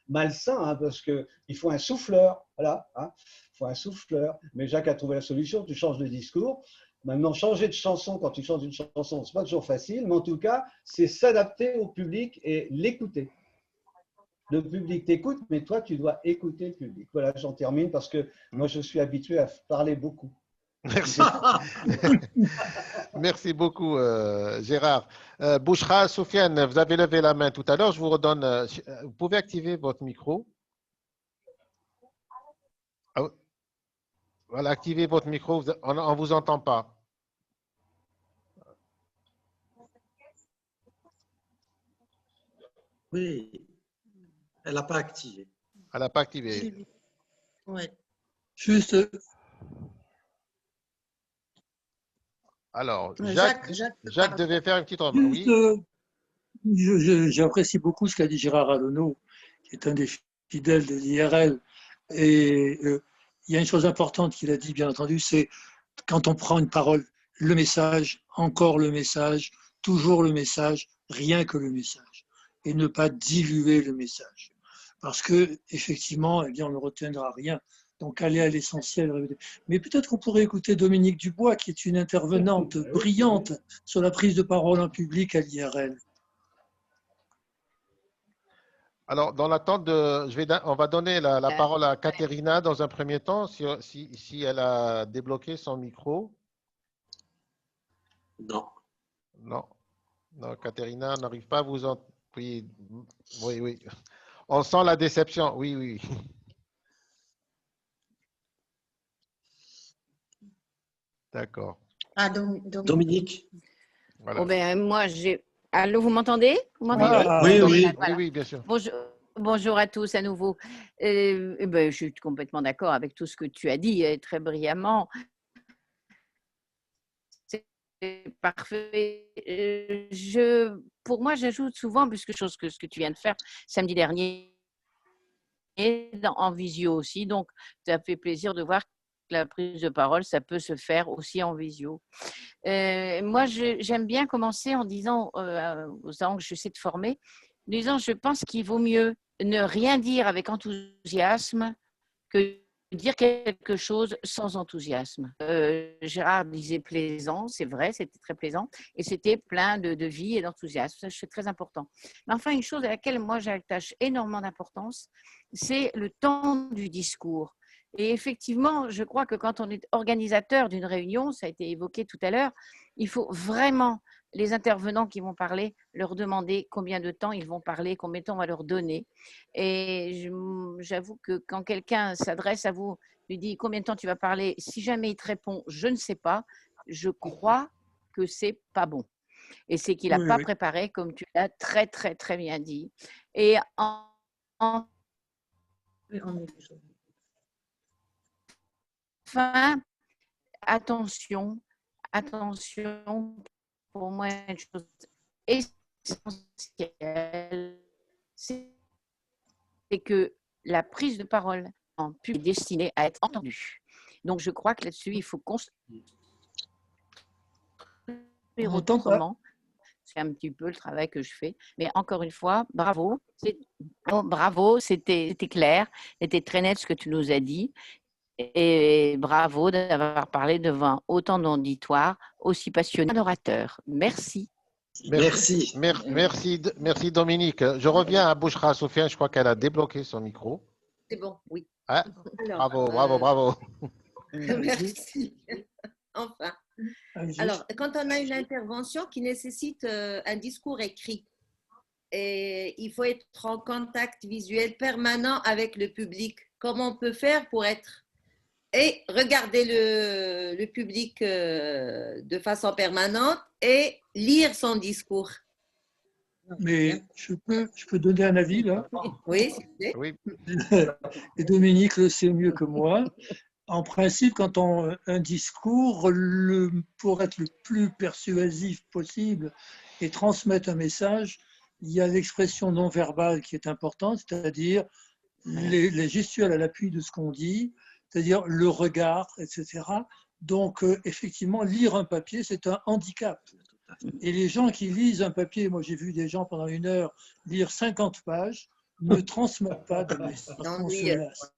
malsain, hein, parce qu'il faut un souffleur. Voilà, hein, il faut un souffleur. Mais Jacques a trouvé la solution, tu changes de discours. Maintenant, changer de chanson, quand tu changes une chanson, ce n'est pas toujours facile, mais en tout cas, c'est s'adapter au public et l'écouter. Le public t'écoute, mais toi, tu dois écouter le public. Voilà, j'en termine parce que moi, je suis habitué à parler beaucoup. Merci. Merci beaucoup, Gérard. Bouchra, Soufiane, vous avez levé la main tout à l'heure. Je vous redonne. Vous pouvez activer votre micro. Voilà, activez votre micro. On ne vous entend pas. Oui, elle n'a pas activé. Elle n'a pas activé. Oui. Juste. Alors, Jacques devait faire une petite remarque. Oui. J'apprécie beaucoup ce qu'a dit Gérard Alonneau, qui est un des fidèles de l'IRL. Et il y a une chose importante qu'il a dit, bien entendu, c'est quand on prend une parole, le message, encore le message, toujours le message, rien que le message. Et ne pas diluer le message. Parce que effectivement, eh bien, on ne retiendra rien. Donc, aller à l'essentiel. Mais peut-être qu'on pourrait écouter Dominique Dubois, qui est une intervenante brillante sur la prise de parole en public à l'IRL. Alors, dans l'attente on va donner la parole à Caterina dans un premier temps, si elle a débloqué son micro. Non. Non. Non, Caterina n'arrive pas à vous entendre. Oui. On sent la déception. Oui. D'accord. Ah, Dominique. Voilà. Oh ben, moi, j'ai. Allô, vous m'entendez? Vous m'entendez? Oui, oui. Voilà. Oui, bien sûr. Bonjour à tous à nouveau. Je suis complètement d'accord avec tout ce que tu as dit très brillamment. C'est parfait. Pour moi, j'ajoute souvent, puisque chose que ce que tu viens de faire samedi dernier, en visio aussi. Donc, ça fait plaisir de voir que la prise de parole, ça peut se faire aussi en visio. Moi, j'aime bien commencer en disant aux gens que j'essaie de former, en disant, je pense qu'il vaut mieux ne rien dire avec enthousiasme que dire quelque chose sans enthousiasme. Gérard disait plaisant, c'est vrai, c'était très plaisant, et c'était plein de vie et d'enthousiasme. Ça, c'est très important. Mais enfin, une chose à laquelle moi j'attache énormément d'importance, c'est le temps du discours. Et effectivement, je crois que quand on est organisateur d'une réunion, ça a été évoqué tout à l'heure, il faut vraiment, les intervenants qui vont parler, leur demander combien de temps ils vont parler, combien de temps on va leur donner. Et j'avoue que quand quelqu'un s'adresse à vous, lui dit combien de temps tu vas parler, si jamais il te répond je ne sais pas, je crois que c'est pas bon. Et c'est qu'il n'a pas préparé, comme tu l'as très, très, très bien dit. Et enfin, attention, pour moi, une chose essentielle, c'est que la prise de parole en public est destinée à être entendue. Donc, je crois que là-dessus, il faut construire autrement. C'est un petit peu le travail que je fais. Mais encore une fois, bravo. Bravo, c'était clair, c'était très net ce que tu nous as dit. Et bravo d'avoir parlé devant autant d'auditoires aussi passionnés d'orateurs. Merci. Merci. Merci Dominique. Je reviens à Bouchra Sofiane, je crois qu'elle a débloqué son micro. C'est bon, oui. Ah, Alors, bravo. Merci. Enfin. Alors, quand on a une intervention qui nécessite un discours écrit, et il faut être en contact visuel permanent avec le public, comment on peut faire pour être et regarder le public de façon permanente et lire son discours? Mais je peux donner un avis là? Oui, s'il vous plaît. Et Dominique le sait mieux que moi. En principe, quand on un discours, pour être le plus persuasif possible et transmettre un message, il y a l'expression non verbale qui est importante, c'est-à-dire les gestuels à l'appui de ce qu'on dit, c'est-à-dire le regard, etc. Donc, effectivement, lire un papier, c'est un handicap. Et les gens qui lisent un papier, moi j'ai vu des gens pendant 1 heure lire 50 pages, ne transmettent pas de message. On se lasse.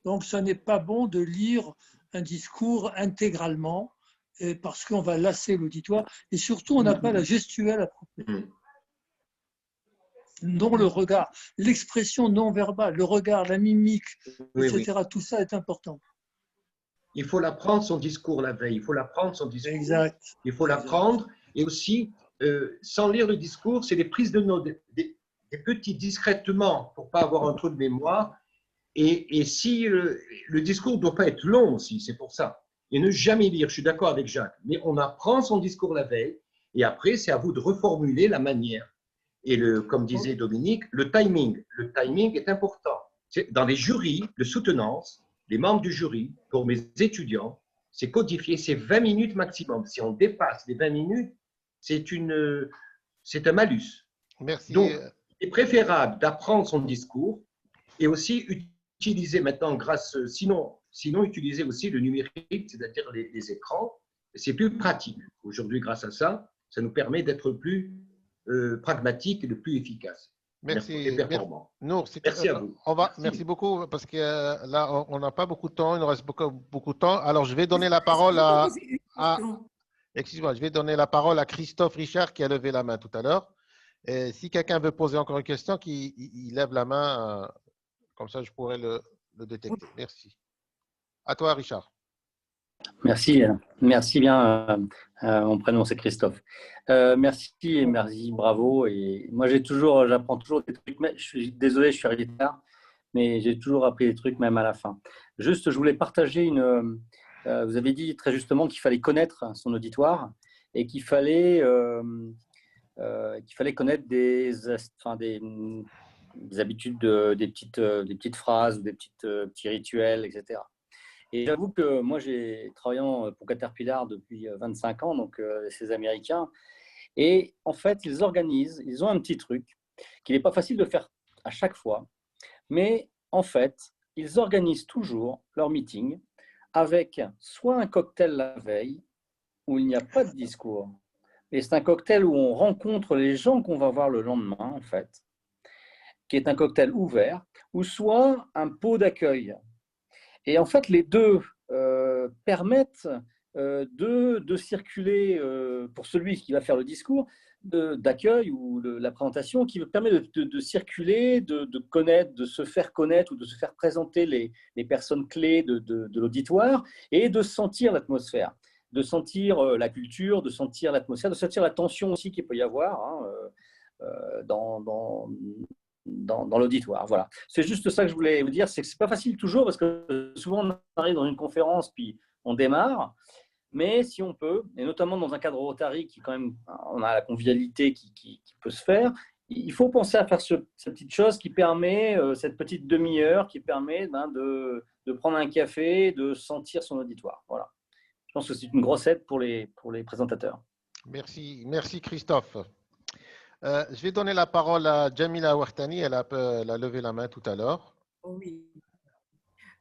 Donc, ce n'est pas bon de lire un discours intégralement parce qu'on va lasser l'auditoire et surtout, on n'a pas la gestuelle appropriée. Non, le regard, l'expression non verbale, le regard, la mimique, etc. Tout ça est important. Il faut l'apprendre son discours la veille. Il faut l'apprendre son discours. Exact. Il faut l'apprendre. Et aussi, sans lire le discours, c'est des prises de notes, des petits discrètement pour pas avoir un trou de mémoire. Et si le discours ne doit pas être long aussi, c'est pour ça. Et ne jamais lire, je suis d'accord avec Jacques, mais on apprend son discours la veille et après, c'est à vous de reformuler la manière. Et comme disait Dominique, le timing est important. Dans les jurys de soutenance, les membres du jury, pour mes étudiants, c'est codifié, c'est 20 minutes maximum. Si on dépasse les 20 minutes, c'est un malus. Merci. Donc, il est préférable d'apprendre son discours et aussi utiliser maintenant, sinon utiliser aussi le numérique, c'est-à-dire les écrans. C'est plus pratique. Aujourd'hui, grâce à ça, ça nous permet d'être plus pragmatique et de plus efficace. Merci. Nour, merci à vous. Merci beaucoup parce que là, on n'a pas beaucoup de temps. Il nous reste beaucoup de temps. Alors, je vais donner la parole excuse-moi, je vais donner la parole à Christophe Richard qui a levé la main tout à l'heure. Et si quelqu'un veut poser encore une question, qu'il lève la main, comme ça, je pourrais le détecter. Merci. À toi, Richard. Merci bien. Mon prénom, c'est Christophe. Merci et merci, bravo. Et moi, j'apprends toujours des trucs. Je suis désolé, je suis arrivé tard, mais j'ai toujours appris des trucs, même à la fin. Juste, je voulais partager vous avez dit très justement qu'il fallait connaître son auditoire et qu'il fallait connaître des habitudes, des petites phrases ou des petits rituels, etc. Et j'avoue que moi, j'ai travaillant pour Caterpillar depuis 25 ans, donc ces Américains, et en fait, ils ont un petit truc qu'il n'est pas facile de faire à chaque fois, mais en fait, ils organisent toujours leur meeting avec soit un cocktail la veille où il n'y a pas de discours, et c'est un cocktail où on rencontre les gens qu'on va voir le lendemain, en fait, qui est un cocktail ouvert, ou soit un pot d'accueil. Et en fait, les deux permettent de circuler, pour celui qui va faire le discours d'accueil ou la présentation, qui permet de circuler, de connaître, de se faire connaître ou de se faire présenter les personnes clés de l'auditoire et de sentir l'atmosphère, de sentir la culture, de sentir l'atmosphère, de sentir la tension aussi qu'il peut y avoir dans l'auditoire. Voilà. C'est juste ça que je voulais vous dire, c'est que ce n'est pas facile toujours parce que souvent on arrive dans une conférence puis on démarre, mais si on peut, et notamment dans un cadre Rotary qui quand même, on a la convivialité qui peut se faire, il faut penser à faire cette petite chose qui permet, cette petite demi-heure qui permet de prendre un café, de sentir son auditoire. Voilà. Je pense que c'est une grosse aide pour les présentateurs. Merci Christophe. Je vais donner la parole à Jamila Ouahtani. Elle a levé la main tout à l'heure. Oui.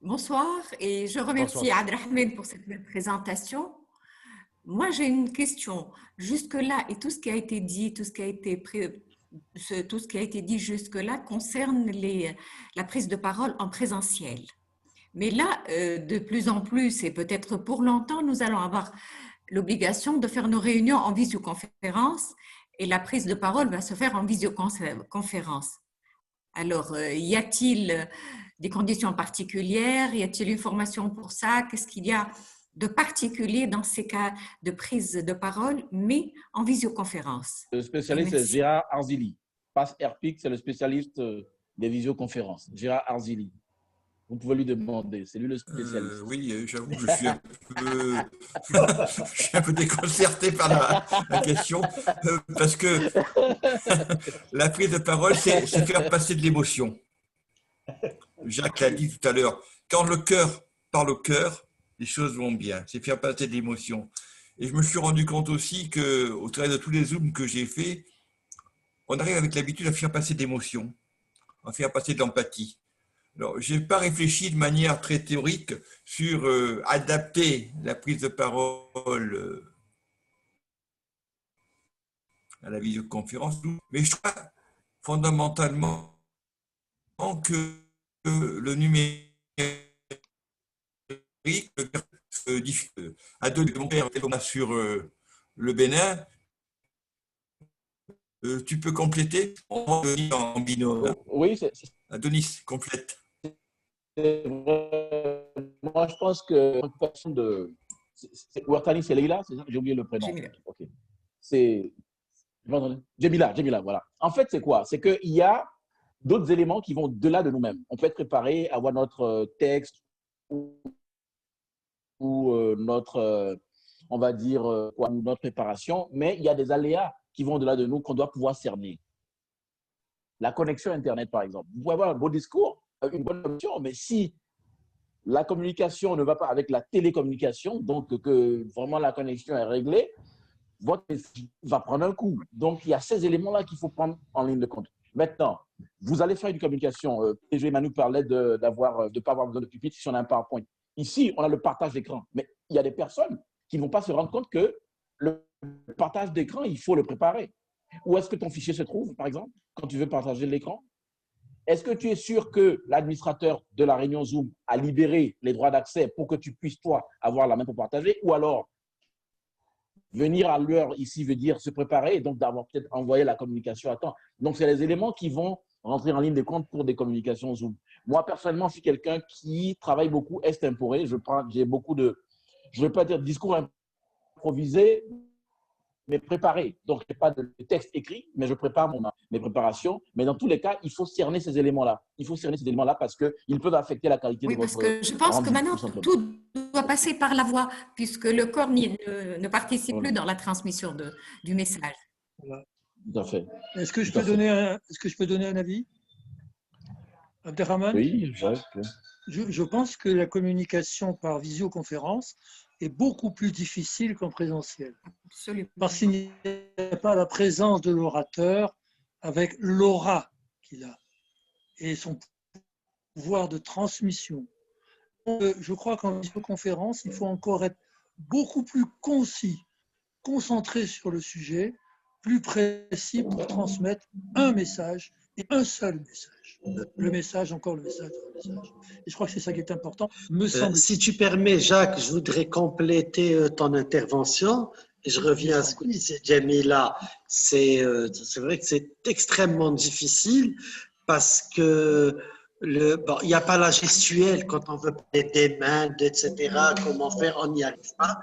Bonsoir et je remercie Abdelrahman pour cette belle présentation. Moi, j'ai une question. Jusque-là, et tout ce qui a été dit, tout ce qui a été dit jusque-là concerne la prise de parole en présentiel. Mais là, de plus en plus, et peut-être pour longtemps, nous allons avoir l'obligation de faire nos réunions en visioconférence. Et la prise de parole va se faire en visioconférence. Alors, y a-t-il des conditions particulières? Y a-t-il une formation pour ça? Qu'est-ce qu'il y a de particulier dans ces cas de prise de parole, mais en visioconférence? Le spécialiste, c'est Gérard Arzili. Pass Airpic, c'est le spécialiste des visioconférences. Gérard Arzili. Vous pouvez lui demander, c'est lui le spécialiste. Oui, j'avoue que je suis un peu déconcerté par la question, parce que la prise de parole, c'est faire passer de l'émotion. Jacques l'a dit tout à l'heure, quand le cœur parle au cœur, les choses vont bien, c'est faire passer de l'émotion. Et je me suis rendu compte aussi qu'au travers de tous les Zooms que j'ai faits, on arrive avec l'habitude à faire passer d'émotion, à faire passer de l'empathie. Alors, je n'ai pas réfléchi de manière très théorique sur adapter la prise de parole à la visioconférence, mais je crois fondamentalement que le numérique à deux sur le Bénin, tu peux compléter en binôme. Oui, Adonis, complète. Moi, je pense que Ouattani, c'est Leïla, c'est ça? J'ai oublié le prénom. Okay. C'est Jamila, voilà. En fait, c'est quoi? C'est qu'il y a d'autres éléments qui vont au-delà de nous-mêmes. On peut être préparé à avoir notre texte ou notre, on va dire, notre préparation, mais il y a des aléas qui vont au-delà de nous qu'on doit pouvoir cerner. La connexion Internet, par exemple. Vous pouvez avoir un beau discours, une bonne option, mais si la communication ne va pas avec la télécommunication, donc que vraiment la connexion est réglée, votre message va prendre un coup. Donc, il y a ces éléments-là qu'il faut prendre en ligne de compte. Maintenant, vous allez faire une communication. PG Manu parlait de ne pas avoir besoin de pupitre si on a un PowerPoint. Ici, on a le partage d'écran. Mais il y a des personnes qui ne vont pas se rendre compte que le partage d'écran, il faut le préparer. Où est-ce que ton fichier se trouve, par exemple, quand tu veux partager l'écran? Est-ce que tu es sûr que l'administrateur de la réunion Zoom a libéré les droits d'accès pour que tu puisses, toi, avoir la main pour partager? Ou alors, venir à l'heure ici veut dire se préparer et donc d'avoir peut-être envoyé la communication à temps. Donc, c'est les éléments qui vont rentrer en ligne de compte pour des communications Zoom. Moi, personnellement, je suis quelqu'un qui travaille beaucoup extemporé. J'ai beaucoup de, je ne vais pas dire discours improvisé, mais préparé. Donc, je n'ai pas de texte écrit, mais je prépare mes préparations. Mais dans tous les cas, il faut cerner ces éléments-là. Il faut cerner ces éléments-là parce qu'ils peuvent affecter la qualité Oui, de parce votre que je pense que rendu, maintenant, tout simplement. tout doit passer par la voix, puisque le corps ne participe Voilà. plus dans la transmission du message. Voilà. Tout à fait. Est-ce que je Tout à peux fait. donner un avis, Abderrahmane? Oui, Jacques. Je pense que la communication par visioconférence est beaucoup plus difficile qu'en présentiel. Absolument. Parce qu'il n'y a pas la présence de l'orateur avec l'aura qu'il a et son pouvoir de transmission. Je crois qu'en visioconférence, il faut encore être beaucoup plus concis, concentré sur le sujet, plus précis pour transmettre un message et un seul message. Le message, encore le message, le message. Et je crois que c'est ça qui est important, me semble-t-il. Si tu permets, Jacques, je voudrais compléter ton intervention. Et je reviens à ce que disait Jamila. C'est vrai que c'est extrêmement difficile parce que il n'y a pas la gestuelle quand on veut parler des mains, etc. Comment faire, on n'y arrive pas.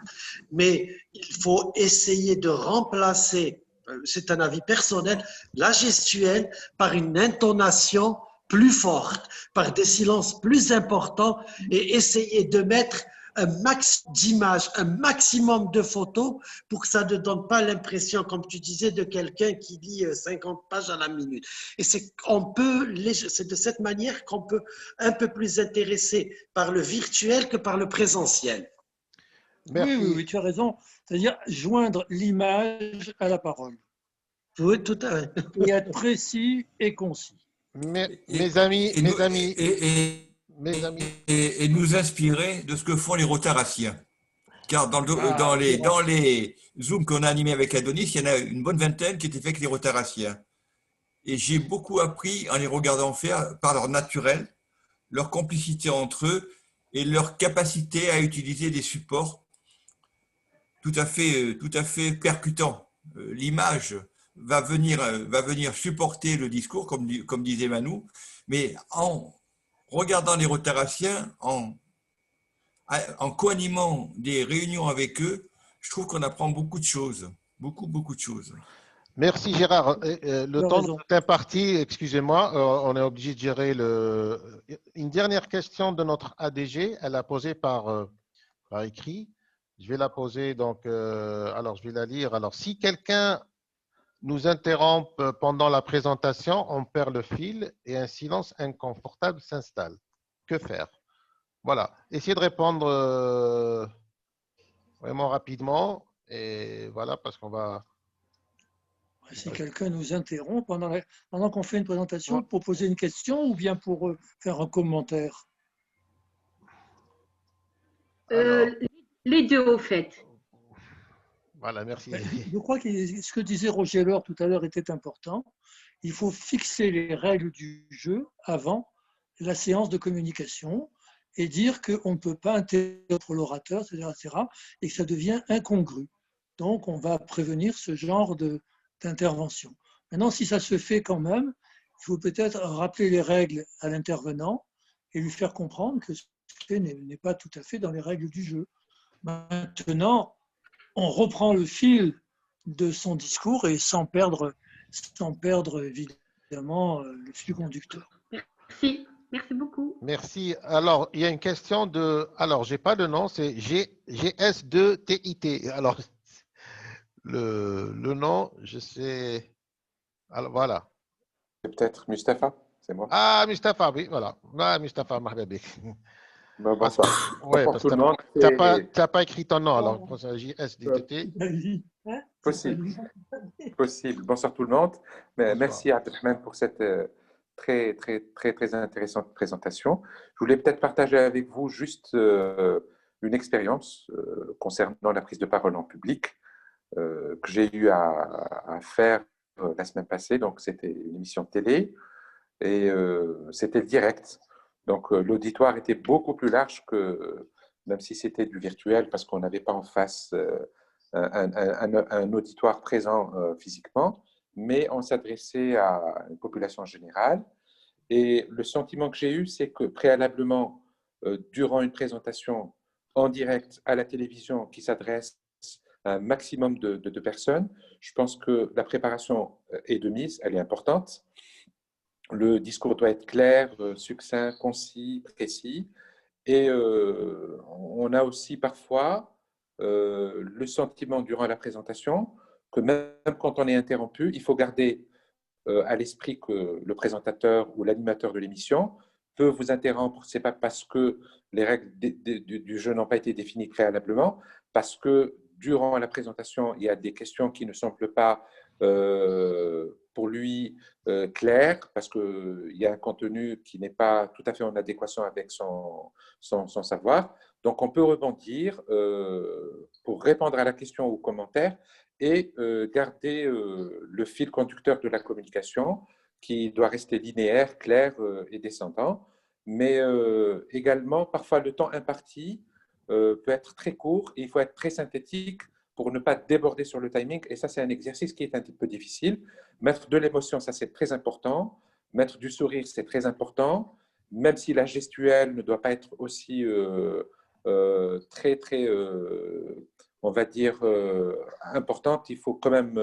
Mais il faut essayer de remplacer, c'est un avis personnel, la gestuelle par une intonation plus forte, par des silences plus importants et essayer de mettre un max d'images, un maximum de photos pour que ça ne donne pas l'impression, comme tu disais, de quelqu'un qui lit 50 pages à la minute. Et c'est de cette manière qu'on peut un peu plus intéresser par le virtuel que par le présentiel. Oui, tu as raison. C'est-à-dire joindre l'image à la parole. Oui, tout à fait. Et être précis et concis. Mes amis, et nous inspirer de ce que font les rotaraciens. Car dans les Zooms qu'on a animés avec Adonis, il y en a une bonne vingtaine qui étaient faits avec les rotaraciens. Et j'ai beaucoup appris en les regardant faire par leur naturel, leur complicité entre eux et leur capacité à utiliser des supports tout à fait percutants. L'image va venir supporter le discours, comme disait Manu, mais en regardant les rotaraciens, en co-animant des réunions avec eux, je trouve qu'on apprend beaucoup de choses, beaucoup de choses. Merci Gérard. Le temps nous est imparti, excusez-moi, on est obligé de gérer une dernière question de notre ADG, elle a posée par écrit. Je vais la poser, donc, alors je vais la lire. Alors, si quelqu'un nous interrompt pendant la présentation, on perd le fil et un silence inconfortable s'installe. Que faire? Voilà. Essayez de répondre vraiment rapidement. Et voilà, parce qu'on va... Si quelqu'un nous interrompt pendant qu'on fait une présentation, pour poser une question ou bien pour faire un commentaire? Les deux, au fait. Voilà, merci. Je crois que ce que disait Roger Laure tout à l'heure était important. Il faut fixer les règles du jeu avant la séance de communication et dire qu'on ne peut pas interrompre l'orateur, etc., et que ça devient incongru. Donc, on va prévenir ce genre d'intervention. Maintenant, si ça se fait quand même, il faut peut-être rappeler les règles à l'intervenant et lui faire comprendre que ce fait n'est pas tout à fait dans les règles du jeu. Maintenant, on reprend le fil de son discours et sans perdre évidemment le fil conducteur. Merci beaucoup. Merci. Alors, il y a une question de... Alors, je n'ai pas de nom, c'est GS2TIT. Alors, le nom, je sais... Alors, voilà. C'est peut-être Mustapha, c'est moi. Ah, Mustapha, oui, voilà. Ah, Mustapha, Mahbabik. Bonsoir. Oui, parce tout le monde. que tu n'as pas écrit ton nom, alors pour ça, JSDT. Possible. Bonsoir tout le monde. Merci à Abdelrahmane pour cette très intéressante présentation. Je voulais peut-être partager avec vous juste une expérience concernant la prise de parole en public que j'ai eu à faire la semaine passée. Donc, c'était une émission de télé et c'était le direct. Donc, l'auditoire était beaucoup plus large que, même si c'était du virtuel, parce qu'on n'avait pas en face un auditoire présent physiquement, mais on s'adressait à une population générale. Et le sentiment que j'ai eu, c'est que préalablement, durant une présentation en direct à la télévision qui s'adresse un maximum de personnes. Je pense que la préparation est de mise, elle est importante. Le discours doit être clair, succinct, concis, précis. Et on a aussi parfois le sentiment durant la présentation que même quand on est interrompu, il faut garder à l'esprit que le présentateur ou l'animateur de l'émission peut vous interrompre. Ce n'est pas parce que les règles du jeu n'ont pas été définies préalablement, parce que durant la présentation, il y a des questions qui ne semblent pas pour lui claires, parce qu'il y a un contenu qui n'est pas tout à fait en adéquation avec son savoir. Donc, on peut rebondir pour répondre à la question ou au commentaire et garder le fil conducteur de la communication qui doit rester linéaire, clair et descendant. Mais également, parfois, le temps imparti peut être très court et il faut être très synthétique pour ne pas déborder sur le timing. Et ça, c'est un exercice qui est un petit peu difficile. Mettre de l'émotion, ça, c'est très important. Mettre du sourire, c'est très important. Même si la gestuelle ne doit pas être aussi on va dire, importante, il faut quand même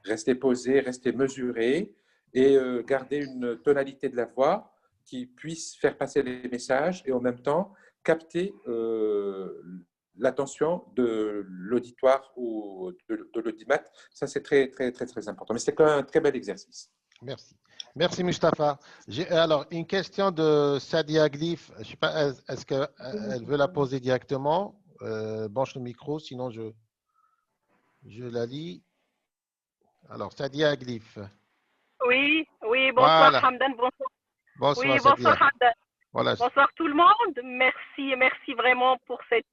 rester posé, rester mesuré et garder une tonalité de la voix qui puisse faire passer les messages et en même temps capter l'attention de l'auditoire ou de l'audimat. Ça, c'est très important. Mais c'est quand même un très bel exercice. Merci. Merci, Mustapha. Alors, une question de Sadia Glif. Je ne sais pas, est-ce qu'elle veut la poser directement? Branche le micro, sinon je la lis. Alors, Sadia Glif. Oui, bonsoir Voilà. Hamdan, bonsoir. Bonsoir, Oui, Sadia. bonsoir Hamdan. Voilà. Bonsoir tout le monde. Merci vraiment pour cette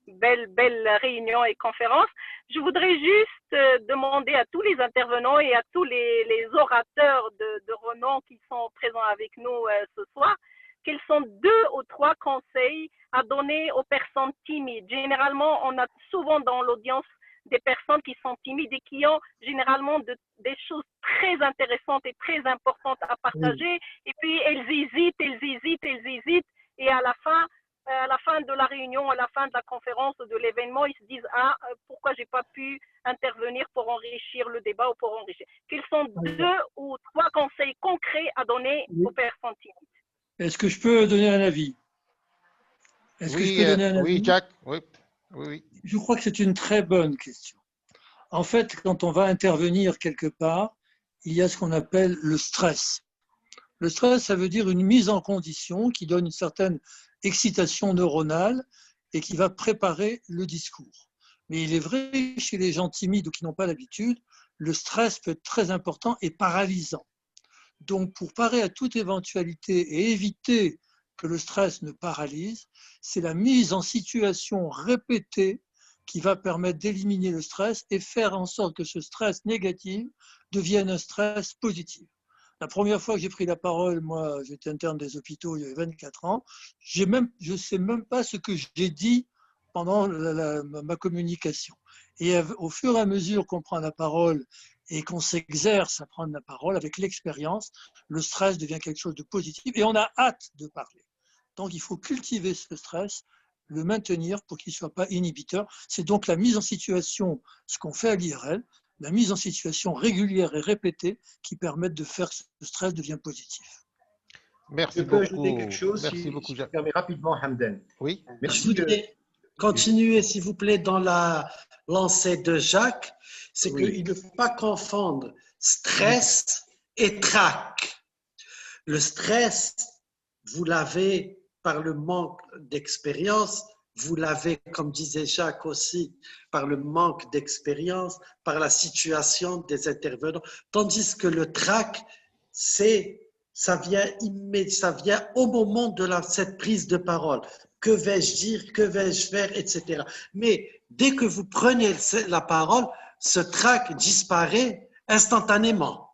belle réunion et conférence. Je voudrais juste demander à tous les intervenants et à tous les orateurs de renom qui sont présents avec nous ce soir, quels sont 2 ou 3 conseils à donner aux personnes timides. Généralement, on a souvent dans l'audience des personnes qui sont timides et qui ont généralement des choses très intéressantes et très importantes à partager. Et puis, elles hésitent. Et à la fin de la réunion, à la fin de la conférence, de l'événement, ils se disent « Ah, pourquoi j'ai pas pu intervenir pour enrichir le débat ou pour enrichir ?» Quels sont 2 ou 3 conseils concrets à donner aux personnes timides? Est-ce que je peux donner un avis? Oui, Jack. Oui. Je crois que c'est une très bonne question. En fait, quand on va intervenir quelque part, il y a ce qu'on appelle le stress. Le stress, ça veut dire une mise en condition qui donne une certaine excitation neuronale et qui va préparer le discours. Mais il est vrai, chez les gens timides ou qui n'ont pas l'habitude, le stress peut être très important et paralysant. Donc, pour parer à toute éventualité et éviter que le stress ne paralyse, c'est la mise en situation répétée qui va permettre d'éliminer le stress et faire en sorte que ce stress négatif devienne un stress positif. La première fois que j'ai pris la parole, moi, j'étais interne des hôpitaux il y avait 24 ans, je ne sais même pas ce que j'ai dit pendant ma communication. Et au fur et à mesure qu'on prend la parole et qu'on s'exerce à prendre la parole avec l'expérience, le stress devient quelque chose de positif et on a hâte de parler. Donc, il faut cultiver ce stress, le maintenir pour qu'il ne soit pas inhibiteur. C'est donc la mise en situation, ce qu'on fait à l'IRL, la mise en situation régulière et répétée qui permettent de faire que ce stress devient positif. Merci Je peux beaucoup. ajouter quelque chose, Merci si beaucoup, je Jacques. permets rapidement, Hamdan. Oui. Merci. Je voudrais continuer, s'il vous plaît, dans la lancée de Jacques. C'est qu'il ne faut pas confondre stress et trac. Le stress, vous l'avez par le manque d'expérience, vous l'avez, comme disait Jacques aussi, par le manque d'expérience, par la situation des intervenants, tandis que le trac, ça vient au moment de cette prise de parole. Que vais-je dire, que vais-je faire, etc. Mais dès que vous prenez la parole, ce trac disparaît instantanément.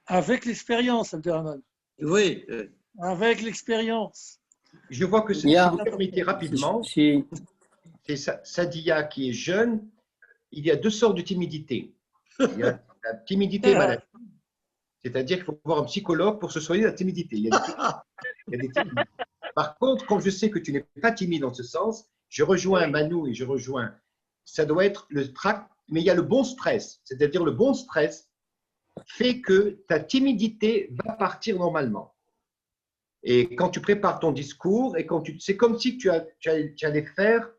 Avec l'expérience, Abderrahmane. Oui. Avec l'expérience. Je vois que si vous permettez rapidement, c'est Sadia qui est jeune. Il y a 2 sortes de timidité. Il y a la timidité maladie, c'est-à-dire qu'il faut voir un psychologue pour se soigner de la timidité. Il y a des timidités. Par contre, comme je sais que tu n'es pas timide dans ce sens, je rejoins Manu et je rejoins ça doit être le tract, mais il y a le bon stress. C'est-à-dire le bon stress fait que ta timidité va partir normalement. Et quand tu prépares ton discours, et c'est comme si tu allais faire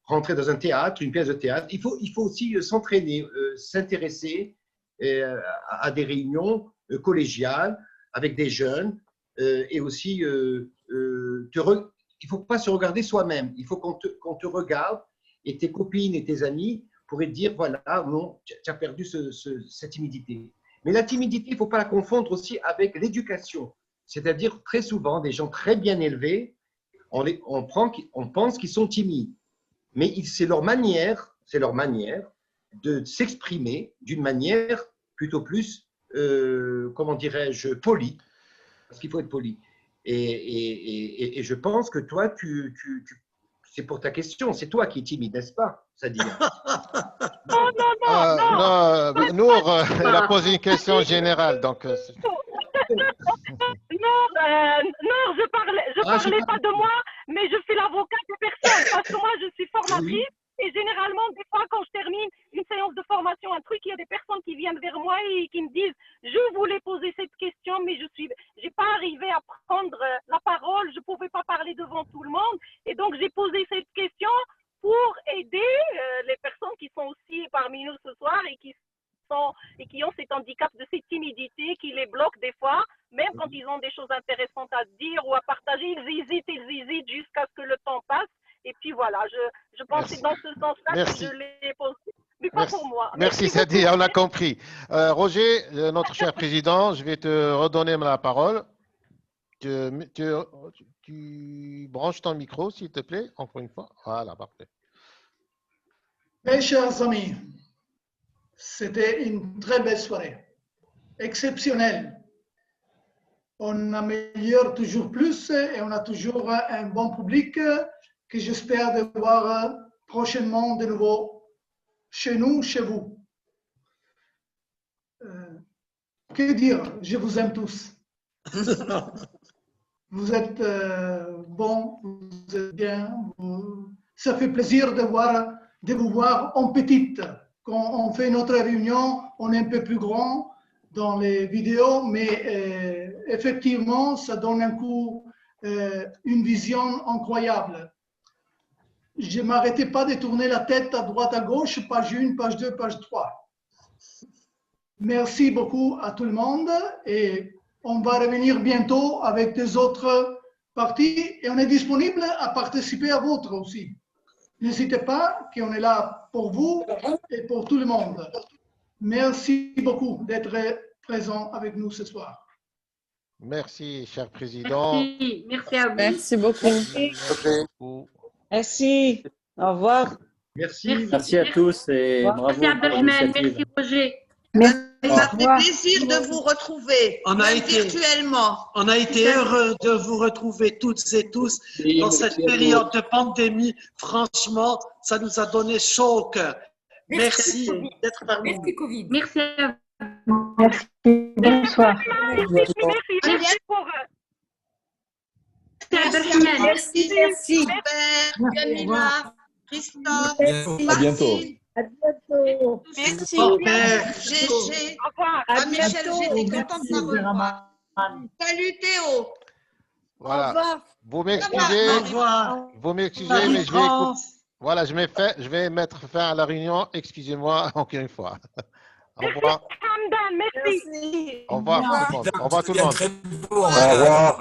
rentrer dans un théâtre, une pièce de théâtre. Il faut aussi s'entraîner, s'intéresser à des réunions collégiales avec des jeunes et aussi il ne faut pas se regarder soi-même. Il faut qu'on te regarde et tes copines et tes amis pourraient te dire voilà, non, tu as perdu cette timidité. Mais la timidité, il ne faut pas la confondre aussi avec l'éducation. C'est-à-dire, très souvent, des gens très bien élevés, on pense qu'ils sont timides. Mais c'est leur manière de s'exprimer d'une manière plutôt plus, comment dirais-je, polie. Parce qu'il faut être poli. Et je pense que toi, c'est pour ta question, c'est toi qui es timide, n'est-ce pas, Sadia? Non, Nour, elle a posé une question générale. Donc, non, je parlais pas de moi, mais je suis l'avocat de personne. Parce que moi, je suis formatrice. Et généralement, des fois, quand je termine une séance de formation, un truc, il y a des personnes qui viennent vers moi et qui me disent « Je voulais poser cette question, mais je n'ai pas arrivé à prendre la parole, je ne pouvais pas parler devant tout le monde. » Et donc, j'ai posé cette question pour aider les personnes qui sont aussi parmi nous ce soir et qui ont cet handicap de cette timidité qui les bloque des fois, même quand ils ont des choses intéressantes à dire ou à partager, ils hésitent jusqu'à ce que le temps passe. Et puis voilà, je pense que c'est dans ce sens-là que je l'ai posé, mais pas pour moi. Merci Sadia, on a compris. Roger, notre cher président, je vais te redonner la parole. Tu branches ton micro, s'il te plaît, encore une fois. Voilà, parfait. Mes chers amis, c'était une très belle soirée, exceptionnelle. On améliore toujours plus et on a toujours un bon public que j'espère de voir prochainement de nouveau chez nous, chez vous. Que dire? Je vous aime tous. Vous êtes bons, vous êtes bien. Ça fait plaisir de vous voir en petite. Quand on fait notre réunion, on est un peu plus grand dans les vidéos, mais effectivement, ça donne un coup, une vision incroyable. Je ne m'arrêtais pas de tourner la tête à droite, à gauche, page 1, page 2, page 3. Merci beaucoup à tout le monde et on va revenir bientôt avec des autres parties et on est disponible à participer à votre aussi. N'hésitez pas, qu'on est là pour vous et pour tout le monde. Merci beaucoup d'être présent avec nous ce soir. Merci, cher président. Merci à vous. Merci beaucoup. Merci. Au revoir. Merci à tous et bravo Merci Abdelrahman, merci Roger. Ça fait plaisir de vous retrouver, virtuellement. On a été heureux de vous retrouver toutes et tous dans cette période de pandémie. Franchement, ça nous a donné chaud au cœur. Merci d'être parmi nous. Merci Covid. Merci à vous. Merci. Bonsoir. Merci pour... Merci. Jamila, Christophe, À bientôt. À bientôt. merci. GG. Au revoir. À Michel, j'étais contente de vous revoir. Salut Théo. Voilà. Vous m'excusez, mais je vais voilà, je vais mettre fin à la réunion. Excusez-moi encore une fois. Au revoir. Hamdan, merci. Au revoir tout le monde. Au revoir.